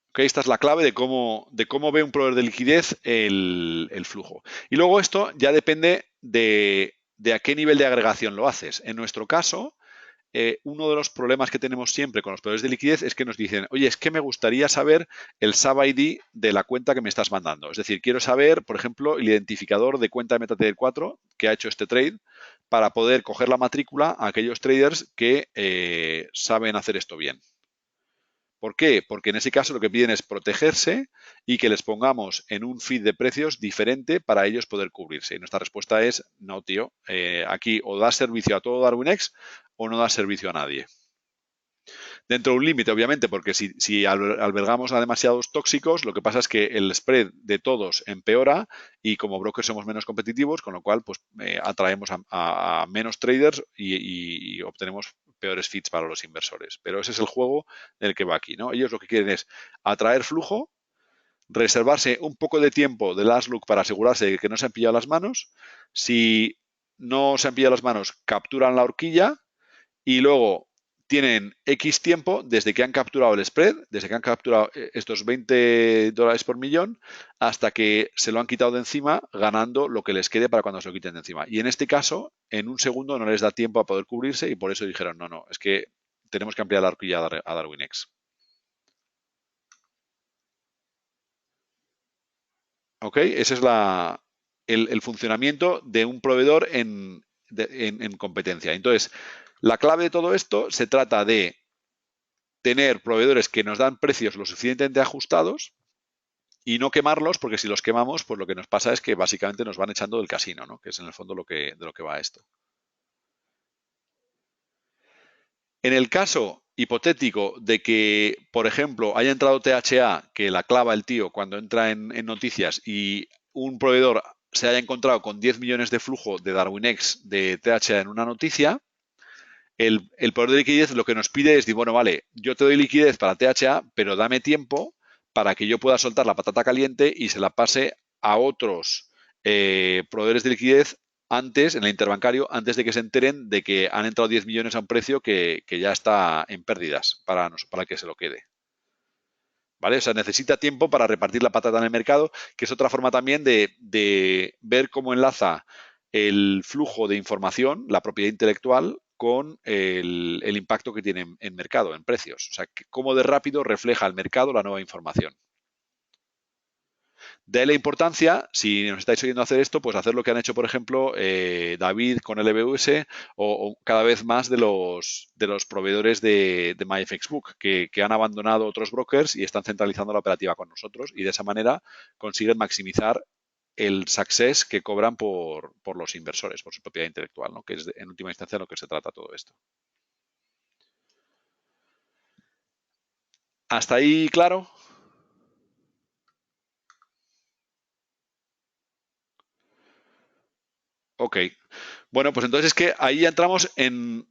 Okay, esta es la clave de cómo ve un proveedor de liquidez el flujo. Y luego esto ya depende de a qué nivel de agregación lo haces. En nuestro caso, uno de los problemas que tenemos siempre con los proveedores de liquidez es que nos dicen, oye, es que me gustaría saber el sub-ID de la cuenta que me estás mandando. Es decir, quiero saber, por ejemplo, el identificador de cuenta de MetaTrader 4 que ha hecho este trade para poder coger la matrícula a aquellos traders que saben hacer esto bien. ¿Por qué? Porque en ese caso lo que piden es protegerse y que les pongamos en un feed de precios diferente para ellos poder cubrirse. Y nuestra respuesta es, no, tío, aquí o das servicio a todo DarwinX o no das servicio a nadie. Dentro de un límite, obviamente, porque si albergamos a demasiados tóxicos, lo que pasa es que el spread de todos empeora y como brokers somos menos competitivos, con lo cual pues atraemos a menos traders y obtenemos peores feeds para los inversores. Pero ese es el juego del que va aquí, ¿no? Ellos lo que quieren es atraer flujo, reservarse un poco de tiempo de last look para asegurarse de que no se han pillado las manos. Si no se han pillado las manos, capturan la horquilla y luego tienen X tiempo desde que han capturado el spread, desde que han capturado estos 20 dólares por millón, hasta que se lo han quitado de encima, ganando lo que les quede para cuando se lo quiten de encima. Y en este caso, en un segundo no les da tiempo a poder cubrirse y por eso dijeron, no, es que tenemos que ampliar la horquilla a DarwinX. ¿Ok? Ese es el funcionamiento de un proveedor en competencia. Entonces, la clave de todo esto se trata de tener proveedores que nos dan precios lo suficientemente ajustados y no quemarlos, porque si los quemamos, pues lo que nos pasa es que básicamente nos van echando del casino, ¿no? Que es en el fondo de lo que va esto. En el caso hipotético de que, por ejemplo, haya entrado THA, que la clava el tío cuando entra en noticias, y un proveedor se haya encontrado con 10 millones de flujo de DarwinX de THA en una noticia, el proveedor de liquidez lo que nos pide es, bueno, vale, yo te doy liquidez para THA, pero dame tiempo para que yo pueda soltar la patata caliente y se la pase a otros proveedores de liquidez antes, en el interbancario, antes de que se enteren de que han entrado 10 millones a un precio que ya está en pérdidas para que se lo quede. ¿Vale? O sea, necesita tiempo para repartir la patata en el mercado, que es otra forma también de ver cómo enlaza el flujo de información, la propiedad intelectual, con el impacto que tiene en mercado, en precios. O sea, cómo de rápido refleja el mercado la nueva información. De la importancia, si nos estáis oyendo hacer esto, pues hacer lo que han hecho, por ejemplo, David con LBUS o cada vez más de los proveedores de MyFXBook, que han abandonado otros brokers y están centralizando la operativa con nosotros y de esa manera consiguen maximizar el success que cobran por los inversores, por su propiedad intelectual, ¿no? Que es en última instancia lo que se trata todo esto. ¿Hasta ahí claro? Ok. Bueno, pues entonces es que ahí ya entramos en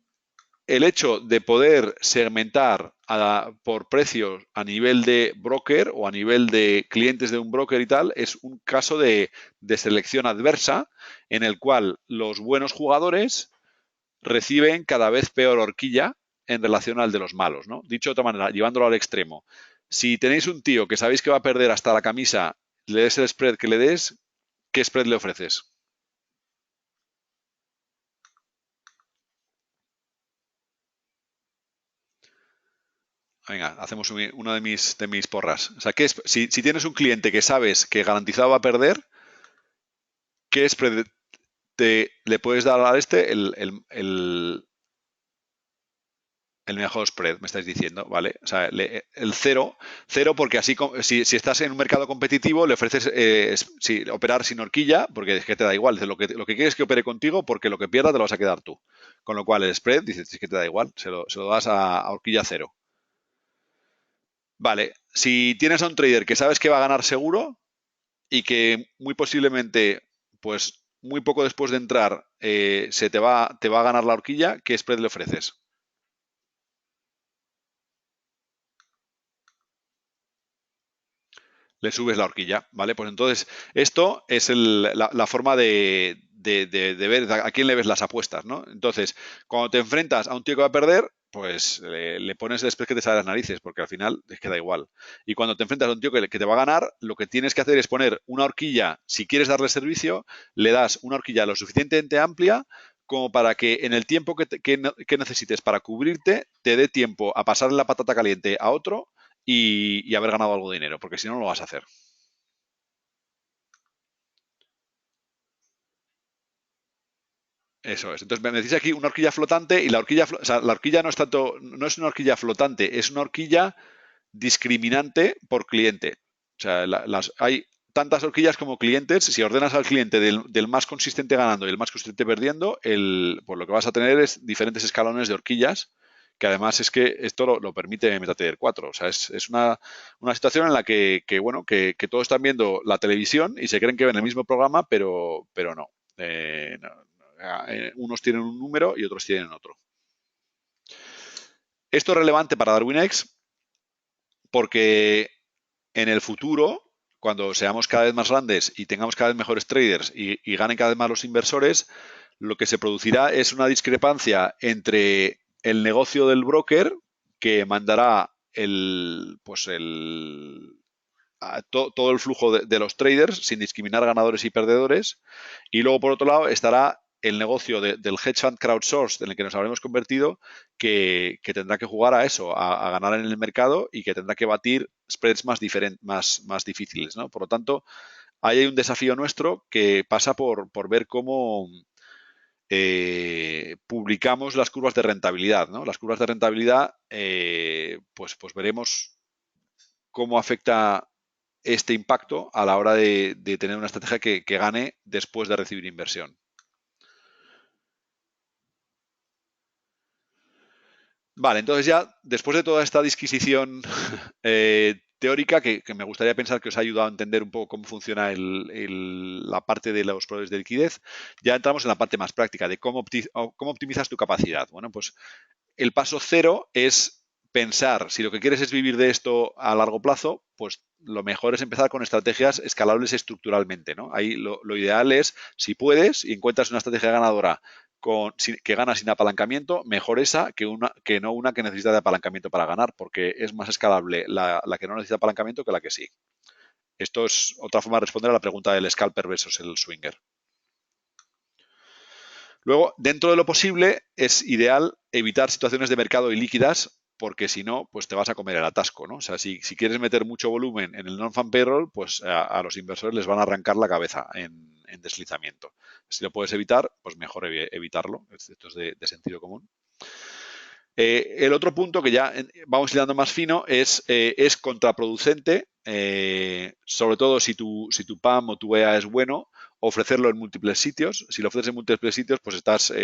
el hecho de poder segmentar por precios a nivel de broker o a nivel de clientes de un broker y tal, es un caso de selección adversa en el cual los buenos jugadores reciben cada vez peor horquilla en relación al de los malos, ¿no? Dicho de otra manera, llevándolo al extremo. Si tenéis un tío que sabéis que va a perder hasta la camisa, le des el spread que le des, ¿qué spread le ofreces? Venga, hacemos una de mis porras. O sea, si tienes un cliente que sabes que garantizado va a perder, ¿qué spread le puedes dar a este el mejor spread? Me estáis diciendo, ¿vale? O sea, el cero porque así, si estás en un mercado competitivo, le ofreces operar sin horquilla, porque es que te da igual. Lo que quieres es que opere contigo, porque lo que pierda te lo vas a quedar tú. Con lo cual, el spread, dices, es que te da igual, se lo das a horquilla cero. Vale, si tienes a un trader que sabes que va a ganar seguro y que muy posiblemente, pues muy poco después de entrar, te va a ganar la horquilla, ¿qué spread le ofreces? Le subes la horquilla, ¿vale? Pues entonces, esto es la forma de ver a quién le ves las apuestas, ¿no? Entonces, cuando te enfrentas a un tío que va a perder, pues le pones el spread que te sale a las narices, porque al final es que da igual. Y cuando te enfrentas a un tío que te va a ganar, lo que tienes que hacer es poner una horquilla, si quieres darle servicio, le das una horquilla lo suficientemente amplia como para que en el tiempo que necesites para cubrirte, te dé tiempo a pasarle la patata caliente a otro y haber ganado algo de dinero, porque si no, no lo vas a hacer. Eso es. Entonces me decís aquí una horquilla flotante y la horquilla no es tanto, no es una horquilla flotante, es una horquilla discriminante por cliente. O sea, hay tantas horquillas como clientes. Si ordenas al cliente del más consistente ganando y el más consistente perdiendo, pues lo que vas a tener es diferentes escalones de horquillas, que además es que esto lo permite MetaTrader 4. O sea, es una situación en la bueno, que todos están viendo la televisión y se creen que ven el mismo programa, pero no. Unos tienen un número y otros tienen otro. Esto es relevante para DarwinX porque en el futuro, cuando seamos cada vez más grandes y tengamos cada vez mejores traders y ganen cada vez más los inversores, lo que se producirá es una discrepancia entre el negocio del broker, que mandará todo el flujo de los traders sin discriminar ganadores y perdedores, y luego por otro lado estará el negocio del hedge fund crowdsourced en el que nos habremos convertido, que tendrá que jugar a eso, a ganar en el mercado y que tendrá que batir spreads más difíciles, ¿no? Por lo tanto, ahí hay un desafío nuestro que pasa por ver cómo publicamos las curvas de rentabilidad, ¿no? Las curvas de rentabilidad, pues veremos cómo afecta este impacto a la hora de tener una estrategia que gane después de recibir inversión. Vale, entonces ya después de toda esta disquisición teórica, que me gustaría pensar que os ha ayudado a entender un poco cómo funciona la parte de los proveedores de liquidez, ya entramos en la parte más práctica de cómo optimizas tu capacidad. Bueno, pues el paso cero es pensar, si lo que quieres es vivir de esto a largo plazo, pues lo mejor es empezar con estrategias escalables estructuralmente, ¿no? Ahí lo ideal es, si puedes y encuentras una estrategia ganadora que gana sin apalancamiento, mejor esa que no una que necesita de apalancamiento para ganar, porque es más escalable la que no necesita apalancamiento que la que sí. Esto es otra forma de responder a la pregunta del scalper versus el swinger. Luego, dentro de lo posible, es ideal evitar situaciones de mercado ilíquidas, porque si no, pues te vas a comer el atasco, ¿no? O sea, si quieres meter mucho volumen en el non-fan payroll, pues a los inversores les van a arrancar la cabeza en deslizamiento. Si lo puedes evitar, pues mejor evitarlo. Esto es de sentido común. El otro punto que ya vamos hilando más fino es contraproducente, sobre todo si tu PAM o tu EA es bueno, ofrecerlo en múltiples sitios. Si lo ofreces en múltiples sitios, pues estás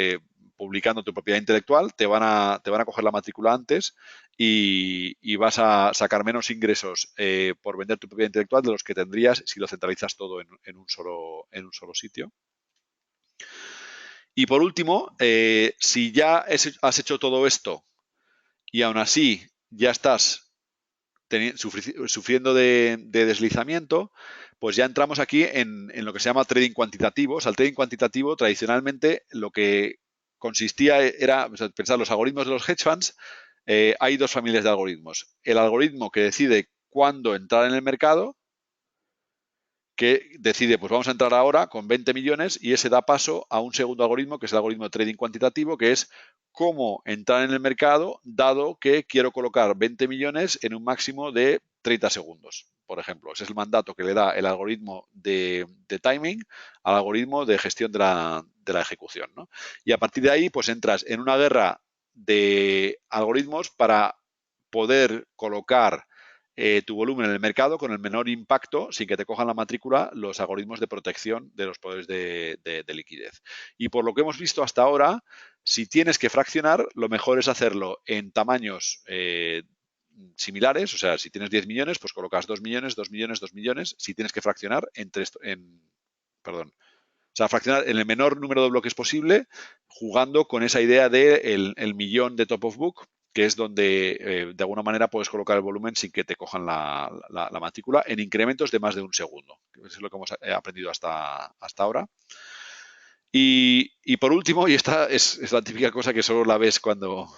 publicando tu propiedad intelectual, te van a coger la matrícula antes y vas a sacar menos ingresos por vender tu propiedad intelectual de los que tendrías si lo centralizas todo en un solo sitio. Y por último, si ya has hecho todo esto y aún así ya estás sufriendo de deslizamiento, pues ya entramos aquí en lo que se llama trading cuantitativo. O sea, el trading cuantitativo tradicionalmente lo que consistía era, o sea, pensar los algoritmos de los hedge funds, hay dos familias de algoritmos. El algoritmo que decide cuándo entrar en el mercado, que decide, pues vamos a entrar ahora con 20 millones y ese da paso a un segundo algoritmo, que es el algoritmo de trading cuantitativo, que es cómo entrar en el mercado dado que quiero colocar 20 millones en un máximo de 30 segundos, por ejemplo. Ese es el mandato que le da el algoritmo de timing al algoritmo de gestión de la ejecución, ¿no? Y a partir de ahí, pues entras en una guerra de algoritmos para poder colocar tu volumen en el mercado con el menor impacto, sin que te cojan la matrícula, los algoritmos de protección de los poderes de liquidez. Y por lo que hemos visto hasta ahora, si tienes que fraccionar, lo mejor es hacerlo en tamaños similares. O sea, si tienes 10 millones, pues colocas 2 millones, 2 millones, 2 millones. Si tienes que fraccionar, perdón. O sea, fraccionar en el menor número de bloques posible, jugando con esa idea de el millón de top of book, que es donde de alguna manera puedes colocar el volumen sin que te cojan la matrícula en incrementos de más de un segundo. Eso es lo que hemos aprendido hasta ahora. Y por último, y esta es la típica cosa que solo la ves cuando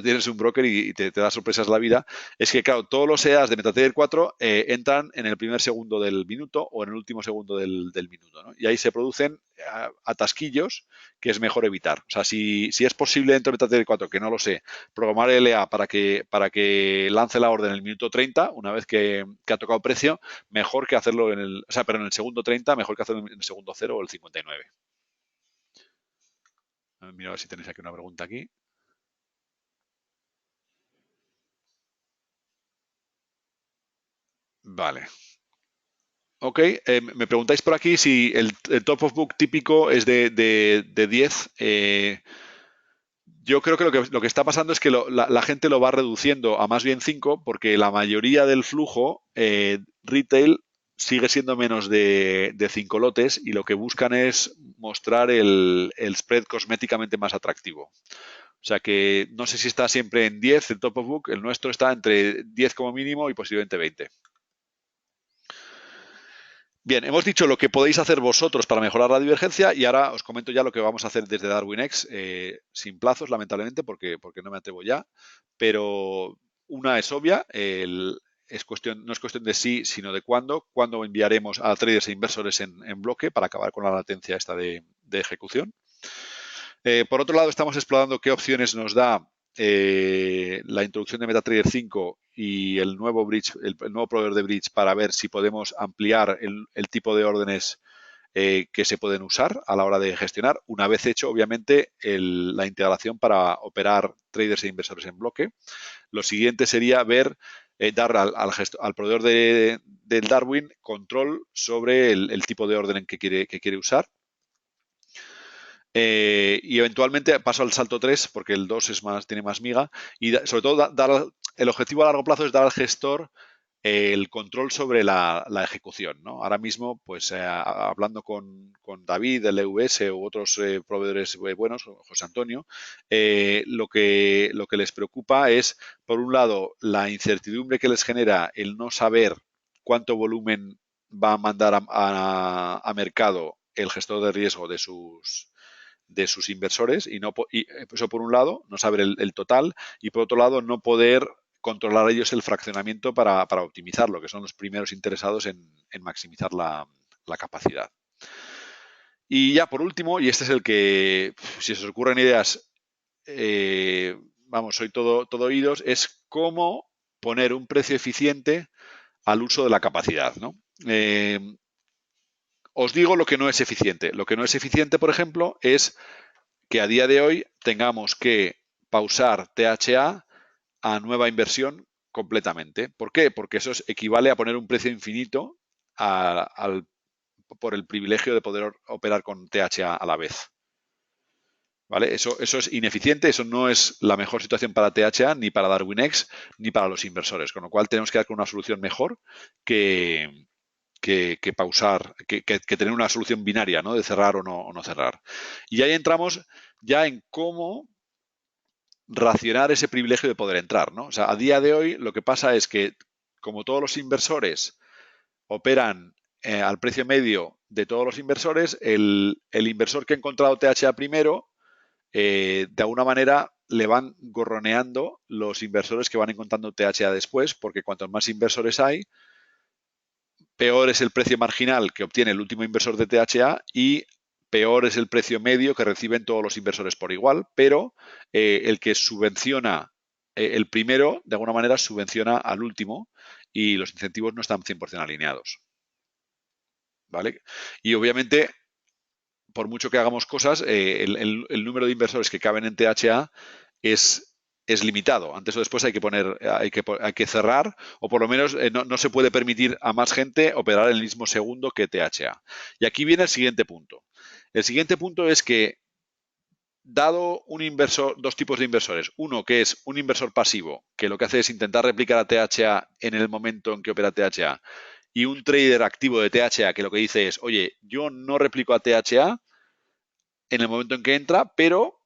tienes un broker y te da sorpresas la vida, es que, claro, todos los EAs de MetaTrader 4 entran en el primer segundo del minuto o en el último segundo del minuto, ¿no? Y ahí se producen atasquillos que es mejor evitar. O sea, si es posible dentro de MetaTrader 4, que no lo sé, programar el EA para que lance la orden en el minuto 30, una vez que ha tocado precio, mejor que hacerlo en el segundo 30, mejor que hacerlo en el segundo 0 o el 59. Mira a ver si tenéis aquí una pregunta aquí. Vale. Ok, me preguntáis por aquí si el top of book típico es de 10. Yo creo que lo que está pasando es que la gente lo va reduciendo a más bien 5 porque la mayoría del flujo retail sigue siendo menos de 5 lotes y lo que buscan es mostrar el spread cosméticamente más atractivo. O sea que no sé si está siempre en 10 el top of book, el nuestro está entre 10 como mínimo y posiblemente 20. Bien, hemos dicho lo que podéis hacer vosotros para mejorar la divergencia y ahora os comento ya lo que vamos a hacer desde DarwinX, sin plazos, lamentablemente, porque no me atrevo ya, pero una es obvia, no es cuestión de sí, sino de cuándo enviaremos a traders e inversores en bloque para acabar con la latencia esta de ejecución. Por otro lado, estamos explorando qué opciones nos da la introducción de MetaTrader 5 y el nuevo bridge, el nuevo proveedor de bridge, para ver si podemos ampliar el tipo de órdenes que se pueden usar a la hora de gestionar, una vez hecho, obviamente, la integración para operar traders e inversores en bloque. Lo siguiente sería ver, dar al proveedor del Darwin control sobre el tipo de orden que quiere usar. Y eventualmente paso al salto 3 porque el 2 tiene más miga, y sobre todo el objetivo a largo plazo es dar al gestor el control sobre la ejecución, ¿no? Ahora mismo, pues hablando con David del EUS u otros proveedores buenos, José Antonio, lo que les preocupa es, por un lado, la incertidumbre que les genera el no saber cuánto volumen va a mandar a mercado el gestor de riesgo de sus inversores, y eso por un lado, no saber el total, y por otro lado, no poder controlar ellos el fraccionamiento para optimizarlo, que son los primeros interesados en maximizar la capacidad. Y ya por último, y este es el que, si os ocurren ideas, vamos, soy todo oídos, es cómo poner un precio eficiente al uso de la capacidad, ¿no? Os digo lo que no es eficiente. Lo que no es eficiente, por ejemplo, es que a día de hoy tengamos que pausar THA a nueva inversión completamente. ¿Por qué? Porque eso equivale a poner un precio infinito por el privilegio de poder operar con THA a la vez. ¿Vale? Eso es ineficiente, eso no es la mejor situación para THA, ni para DarwinX, ni para los inversores. Con lo cual tenemos que dar con una solución mejor que pausar, que tener una solución binaria, ¿no? De cerrar o no cerrar. Y ahí entramos ya en cómo racionar ese privilegio de poder entrar, ¿no? O sea, a día de hoy lo que pasa es que, como todos los inversores operan al precio medio de todos los inversores, el inversor que ha encontrado THA primero, de alguna manera le van gorroneando los inversores que van encontrando THA después, porque cuantos más inversores hay, peor es el precio marginal que obtiene el último inversor de THA y peor es el precio medio que reciben todos los inversores por igual, pero el que subvenciona el primero, de alguna manera, subvenciona al último, y los incentivos no están 100% alineados. ¿Vale? Y obviamente, por mucho que hagamos cosas, el número de inversores que caben en THA es limitado. Antes o después hay que cerrar, o por lo menos no se puede permitir a más gente operar en el mismo segundo que THA. Y aquí viene el siguiente punto. El siguiente punto es que, dado dos tipos de inversores, uno que es un inversor pasivo, que lo que hace es intentar replicar a THA en el momento en que opera THA, y un trader activo de THA que lo que dice es, oye, yo no replico a THA en el momento en que entra, pero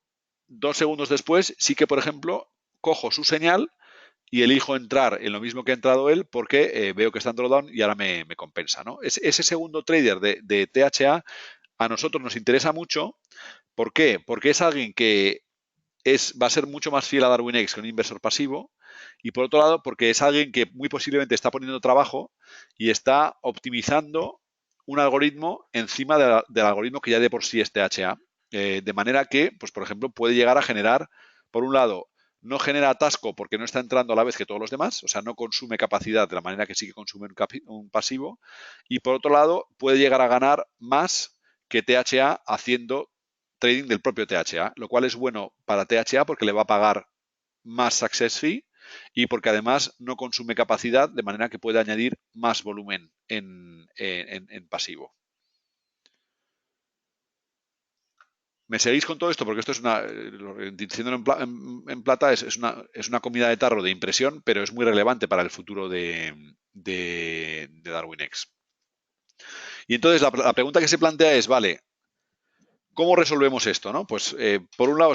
2 segundos después sí que, por ejemplo, cojo su señal y elijo entrar en lo mismo que ha entrado él porque veo que está en drawdown y ahora me compensa, ¿no? Ese segundo trader de THA a nosotros nos interesa mucho. ¿Por qué? Porque es alguien que va a ser mucho más fiel a DarwinX que un inversor pasivo, y por otro lado porque es alguien que muy posiblemente está poniendo trabajo y está optimizando un algoritmo encima del algoritmo que ya de por sí es THA. De manera que, pues por ejemplo, puede llegar a generar, por un lado, no genera atasco porque no está entrando a la vez que todos los demás, o sea, no consume capacidad de la manera que sí que consume un pasivo, y por otro lado, puede llegar a ganar más que THA haciendo trading del propio THA, lo cual es bueno para THA porque le va a pagar más success fee y porque además no consume capacidad, de manera que puede añadir más volumen en pasivo. ¿Me seguís con todo esto? Porque esto es diciéndolo en plata, es una comida de tarro de impresión, pero es muy relevante para el futuro de DarwinX. Y entonces la pregunta que se plantea es, vale, ¿cómo resolvemos esto? ¿No? Pues por un lado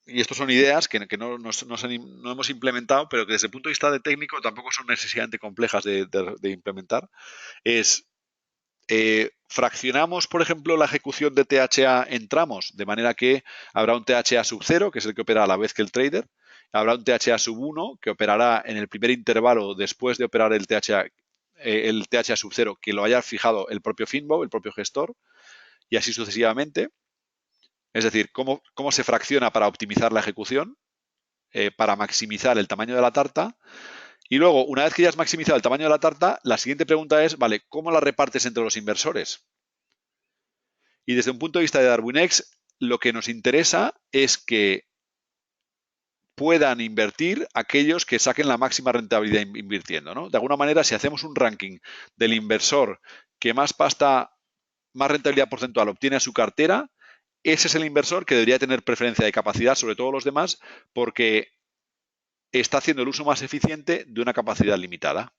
y estos son ideas que no hemos implementado, pero que desde el punto de vista de técnico tampoco son necesariamente complejas de implementar, es fraccionamos, por ejemplo, la ejecución de THA en tramos, de manera que habrá un THA sub 0, que es el que opera a la vez que el trader, habrá un THA sub 1, que operará en el primer intervalo después de operar el THA sub 0, que lo haya fijado el propio Finbow, el propio gestor, y así sucesivamente. Es decir, cómo se fracciona para optimizar la ejecución, para maximizar el tamaño de la tarta. Y luego, una vez que ya has maximizado el tamaño de la tarta, la siguiente pregunta es, vale, ¿cómo la repartes entre los inversores? Y desde un punto de vista de DarwinX, lo que nos interesa es que puedan invertir aquellos que saquen la máxima rentabilidad invirtiendo, ¿no? De alguna manera, si hacemos un ranking del inversor que más pasta, más rentabilidad porcentual obtiene a su cartera, ese es el inversor que debería tener preferencia de capacidad sobre todos los demás porque está haciendo el uso más eficiente de una capacidad limitada.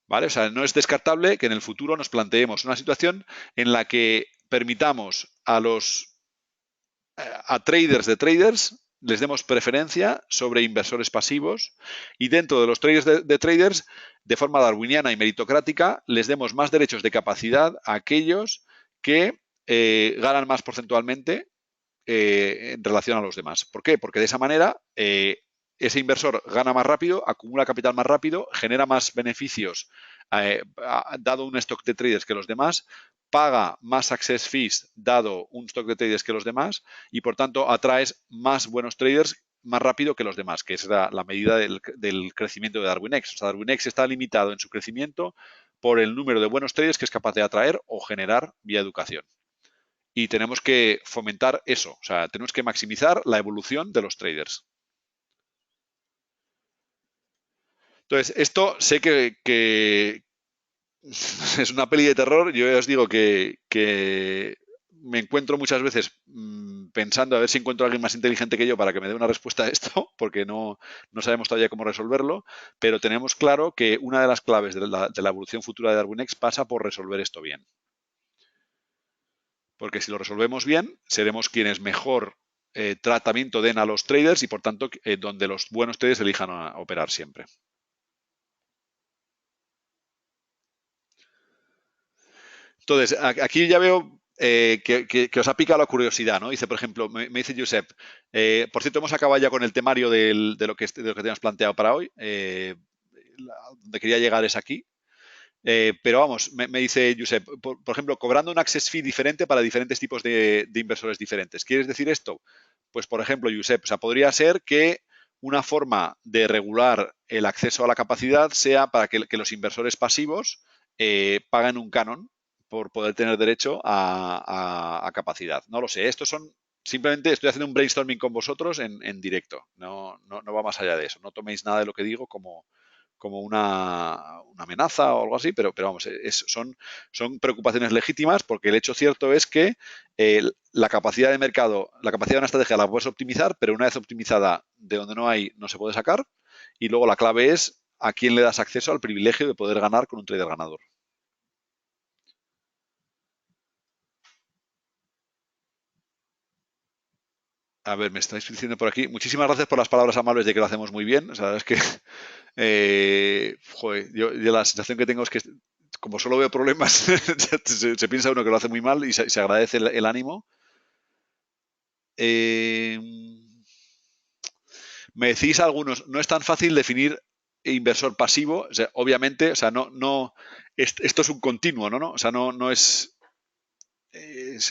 ¿Vale? O sea, no es descartable que en el futuro nos planteemos una situación en la que permitamos a traders de traders les demos preferencia sobre inversores pasivos y dentro de los traders de traders, de forma darwiniana y meritocrática, les demos más derechos de capacidad a aquellos que ganan más porcentualmente en relación a los demás. ¿Por qué? Porque de esa manera ese inversor gana más rápido, acumula capital más rápido, genera más beneficios dado un stock de traders que los demás, paga más access fees dado un stock de traders que los demás y por tanto atraes más buenos traders más rápido que los demás, que es la medida del crecimiento de DarwinX. O sea, DarwinX está limitado en su crecimiento por el número de buenos traders que es capaz de atraer o generar vía educación. Y tenemos que fomentar eso, o sea, tenemos que maximizar la evolución de los traders. Entonces, esto sé que es una peli de terror. Yo os digo que me encuentro muchas veces pensando a ver si encuentro a alguien más inteligente que yo para que me dé una respuesta a esto, porque no sabemos todavía cómo resolverlo, pero tenemos claro que una de las claves de la evolución futura de DarwinX pasa por resolver esto bien. Porque si lo resolvemos bien, seremos quienes mejor tratamiento den a los traders y por tanto donde los buenos traders elijan a operar siempre. Entonces, aquí ya veo que os ha picado la curiosidad, ¿no? Dice, por ejemplo, me dice Josep, por cierto, hemos acabado ya con el temario de lo que teníamos planteado para hoy. Donde quería llegar es aquí. Pero vamos, me dice Josep, por ejemplo, cobrando un access fee diferente para diferentes tipos de inversores diferentes. ¿Quieres decir esto? Pues, por ejemplo, Josep, o sea, podría ser que una forma de regular el acceso a la capacidad sea para que los inversores pasivos paguen un canon por poder tener derecho a capacidad. No lo sé, estos son simplemente estoy haciendo un brainstorming con vosotros en directo. No va más allá de eso. No toméis nada de lo que digo como una amenaza o algo así, pero vamos, son preocupaciones legítimas porque el hecho cierto es que la capacidad de mercado, la capacidad de una estrategia la puedes optimizar, pero una vez optimizada de donde no hay, no se puede sacar. Y luego la clave es a quién le das acceso al privilegio de poder ganar con un trader ganador. A ver, me estáis diciendo por aquí. Muchísimas gracias por las palabras amables de que lo hacemos muy bien. O sea, es que, joder, yo la sensación que tengo es que como solo veo problemas, se piensa uno que lo hace muy mal y se agradece el ánimo. Me decís algunos, no es tan fácil definir inversor pasivo. O sea, obviamente, o sea, esto es un continuo, ¿no? O sea, no es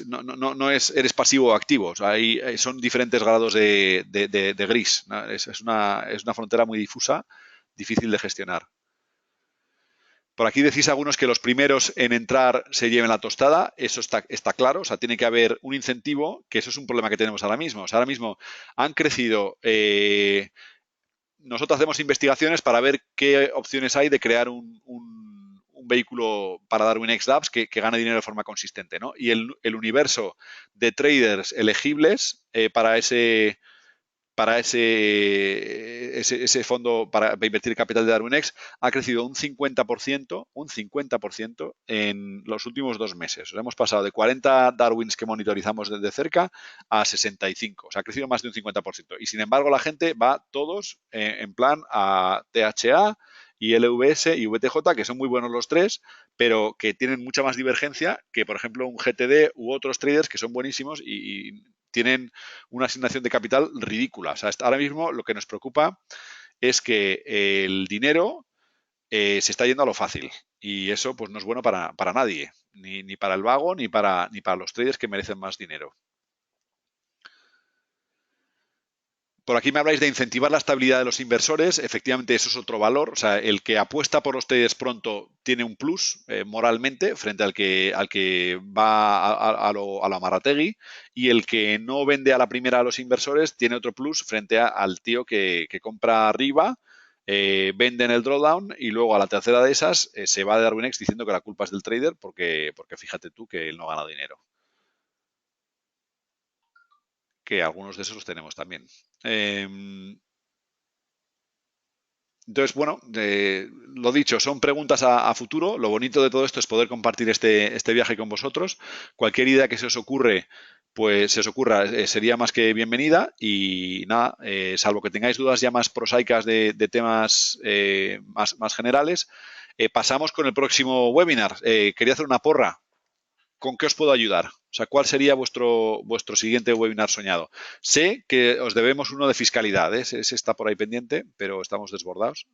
no es eres pasivo o activo. O sea, son diferentes grados de gris, ¿no? Es una frontera muy difusa, difícil de gestionar. Por aquí decís algunos que los primeros en entrar se lleven la tostada. Eso está claro. O sea, tiene que haber un incentivo, que eso es un problema que tenemos ahora mismo. O sea, ahora mismo han crecido. Nosotros hacemos investigaciones para ver qué opciones hay de crear un vehículo para DarwinX Labs que gane dinero de forma consistente, ¿no? Y el universo de traders elegibles para ese fondo para invertir capital de DarwinX ha crecido un 50% en los últimos 2 meses. Hemos pasado de 40 Darwins que monitorizamos desde cerca a 65. O sea, ha crecido más de un 50%. Y sin embargo, la gente va todos en plan a THA y LVS y VTJ, que son muy buenos los tres, pero que tienen mucha más divergencia que, por ejemplo, un GTD u otros traders que son buenísimos y tienen una asignación de capital ridícula. O sea, ahora mismo lo que nos preocupa es que el dinero se está yendo a lo fácil y eso pues no es bueno para nadie. ni para el vago ni para los traders que merecen más dinero. Por aquí me habláis de incentivar la estabilidad de los inversores. Efectivamente, eso es otro valor. O sea, el que apuesta por los traders pronto tiene un plus moralmente frente al que va a lo Amarategui, y el que no vende a la primera a los inversores tiene otro plus frente al tío que compra arriba, vende en el drawdown y luego a la tercera de esas se va de DarwinX diciendo que la culpa es del trader porque fíjate tú que él no gana dinero. Que algunos de esos los tenemos también. Entonces, bueno, lo dicho, son preguntas a futuro. Lo bonito de todo esto es poder compartir este viaje con vosotros. Cualquier idea que se os ocurre, pues se os ocurra, sería más que bienvenida. Y nada, salvo que tengáis dudas ya más prosaicas de temas más generales, pasamos con el próximo webinar. Quería hacer una porra. ¿Con qué os puedo ayudar? O sea, ¿cuál sería vuestro siguiente webinar soñado? Sé que os debemos uno de fiscalidad, ¿eh? Ese está por ahí pendiente, pero estamos desbordados.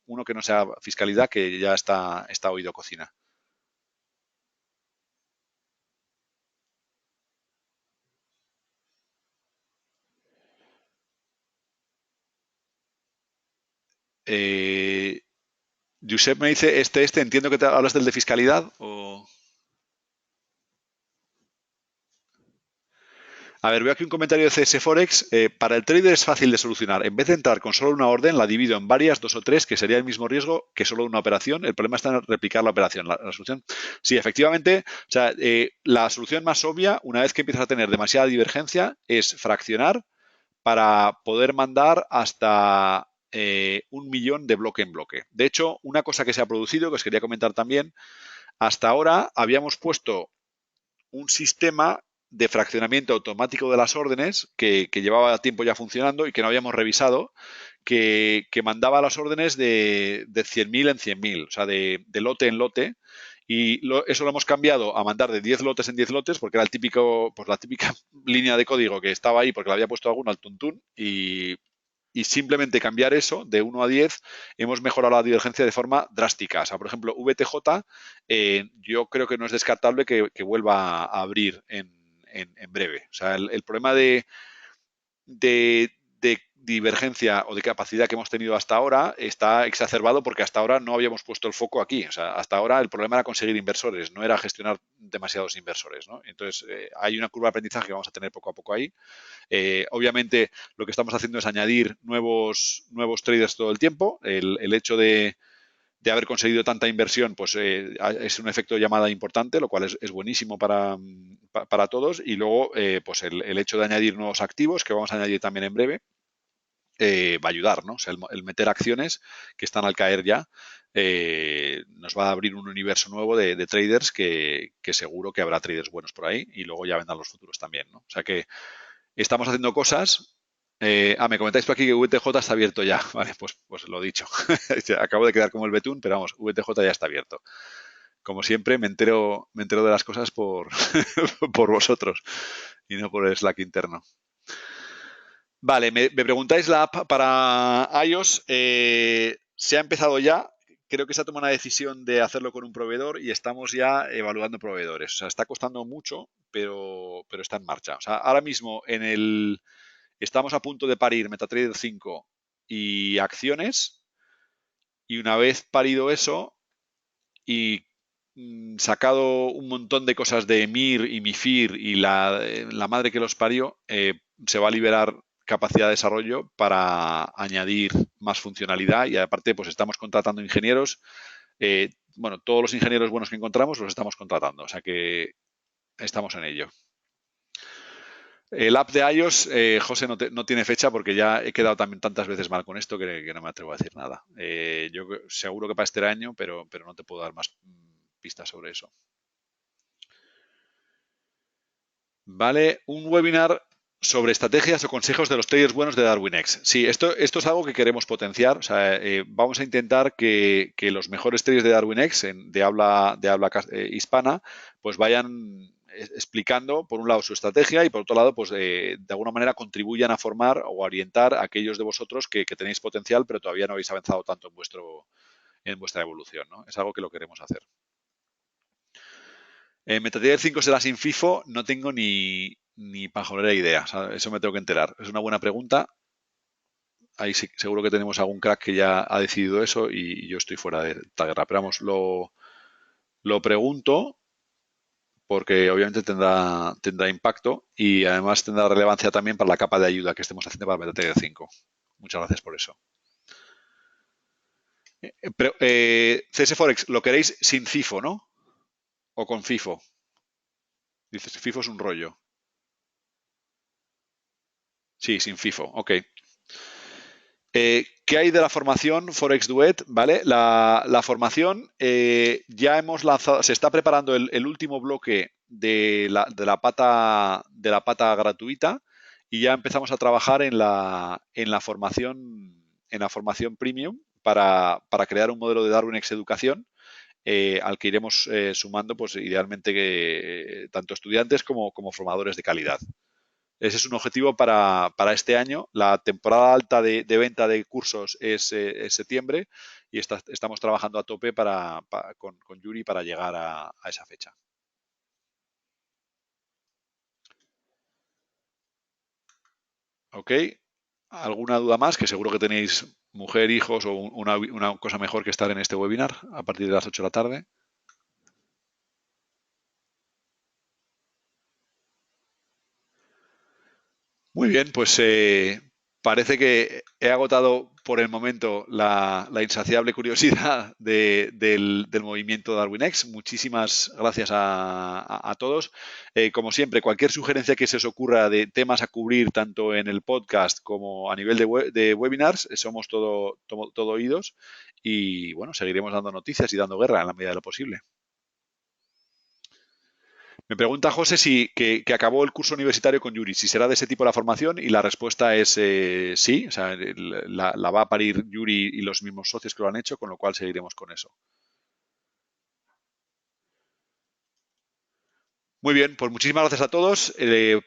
Uno que no sea fiscalidad, que ya está oído cocina. Eh, Josep me dice, entiendo que te hablas del de fiscalidad o... A ver, veo aquí un comentario de CS Forex. Para el trader es fácil de solucionar. En vez de entrar con solo una orden, la divido en varias, 2 o 3, que sería el mismo riesgo que solo una operación. El problema está en replicar la operación. La solución, sí, efectivamente. O sea, la solución más obvia, una vez que empiezas a tener demasiada divergencia, es fraccionar para poder mandar hasta 1 millón de bloque en bloque. De hecho, una cosa que se ha producido, que os quería comentar también, hasta ahora habíamos puesto un sistema de fraccionamiento automático de las órdenes que llevaba tiempo ya funcionando y que no habíamos revisado, que mandaba las órdenes de 100.000 en 100.000, o sea, de lote en lote. Y eso lo hemos cambiado a mandar de 10 lotes en 10 lotes, porque era el típico, pues la típica línea de código que estaba ahí porque la había puesto alguno al tuntún, y simplemente cambiar eso de 1 a 10 hemos mejorado la divergencia de forma drástica. O sea, por ejemplo, VTJ, yo creo que no es descartable que vuelva a abrir en breve. O sea, el problema de divergencia o de capacidad que hemos tenido hasta ahora está exacerbado porque hasta ahora no habíamos puesto el foco aquí. O sea, hasta ahora el problema era conseguir inversores, no era gestionar demasiados inversores, ¿no? Entonces, hay una curva de aprendizaje que vamos a tener poco a poco ahí. Obviamente, lo que estamos haciendo es añadir nuevos traders todo el tiempo. El hecho de haber conseguido tanta inversión, pues es un efecto de llamada importante, lo cual es buenísimo para todos. Y luego, pues el hecho de añadir nuevos activos, que vamos a añadir también en breve, va a ayudar, ¿no? O sea, el meter acciones que están al caer ya nos va a abrir un universo nuevo de traders que seguro que habrá traders buenos por ahí y luego ya vendrán los futuros también, ¿no? O sea que estamos haciendo cosas. Me comentáis por aquí que VTJ está abierto ya. Vale, pues lo dicho. Acabo de quedar como el betún, pero vamos, VTJ ya está abierto. Como siempre, me entero de las cosas por, por vosotros y no por el Slack interno. Vale, me preguntáis la app para iOS. Se ha empezado ya. Creo que se ha tomado una decisión de hacerlo con un proveedor y estamos ya evaluando proveedores. O sea, está costando mucho, pero está en marcha. O sea, ahora mismo estamos a punto de parir MetaTrader 5 y acciones. Y una vez parido eso y sacado un montón de cosas de MIR y MIFIR y la madre que los parió, se va a liberar capacidad de desarrollo para añadir más funcionalidad y aparte pues estamos contratando ingenieros. Bueno, todos los ingenieros buenos que encontramos los estamos contratando, o sea que estamos en ello. El app de iOS, José, no tiene fecha porque ya he quedado también tantas veces mal con esto que no me atrevo a decir nada. Yo seguro que para este año, pero no te puedo dar más pistas sobre eso. Vale, un webinar sobre estrategias o consejos de los traders buenos de DarwinX. Sí, esto es algo que queremos potenciar. O sea, vamos a intentar que los mejores traders de DarwinX, de habla hispana, pues vayan explicando, por un lado, su estrategia y, por otro lado, pues de alguna manera contribuyan a formar o a orientar a aquellos de vosotros que tenéis potencial, pero todavía no habéis avanzado tanto en vuestra evolución, ¿no? Es algo que lo queremos hacer. MetaTrader 5 será sin FIFO, no tengo ni pajolera idea. O sea, eso me tengo que enterar. Es una buena pregunta. Ahí sí, seguro que tenemos algún crack que ya ha decidido eso y yo estoy fuera de esta guerra. Pero vamos, lo pregunto porque obviamente tendrá impacto y además tendrá relevancia también para la capa de ayuda que estemos haciendo para MetaTrader 5. Muchas gracias por eso. Pero, CS Forex, lo queréis sin FIFO, ¿no? O con FIFO. Dices, FIFO es un rollo. Sí, sin FIFO, ok. ¿Qué hay de la formación Forex Duet? ¿Vale? La formación ya hemos lanzado, se está preparando el último bloque de la pata gratuita y ya empezamos a trabajar en la formación premium para crear un modelo de DarwinX Educación al que iremos sumando, pues idealmente tanto estudiantes como formadores de calidad. Ese es un objetivo para este año. La temporada alta de venta de cursos es septiembre y estamos trabajando a tope con Yuri para llegar a esa fecha. ¿Ok? ¿Alguna duda más? Que seguro que tenéis mujer, hijos o una cosa mejor que estar en este webinar a partir de las 8 de la tarde. Muy bien, pues parece que he agotado por el momento la insaciable curiosidad del movimiento DarwinX. Muchísimas gracias a todos. Como siempre, cualquier sugerencia que se os ocurra de temas a cubrir tanto en el podcast como a nivel de webinars, somos todo oídos y bueno, seguiremos dando noticias y dando guerra en la medida de lo posible. Me pregunta José si que acabó el curso universitario con Yuri, si será de ese tipo la formación y la respuesta es sí, o sea, la va a parir Yuri y los mismos socios que lo han hecho, con lo cual seguiremos con eso. Muy bien, pues muchísimas gracias a todos.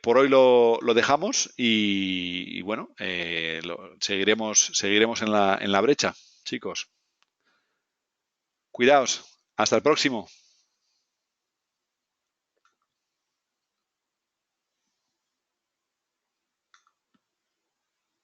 Por hoy lo dejamos y bueno, seguiremos en la brecha, chicos. Cuidaos. Hasta el próximo.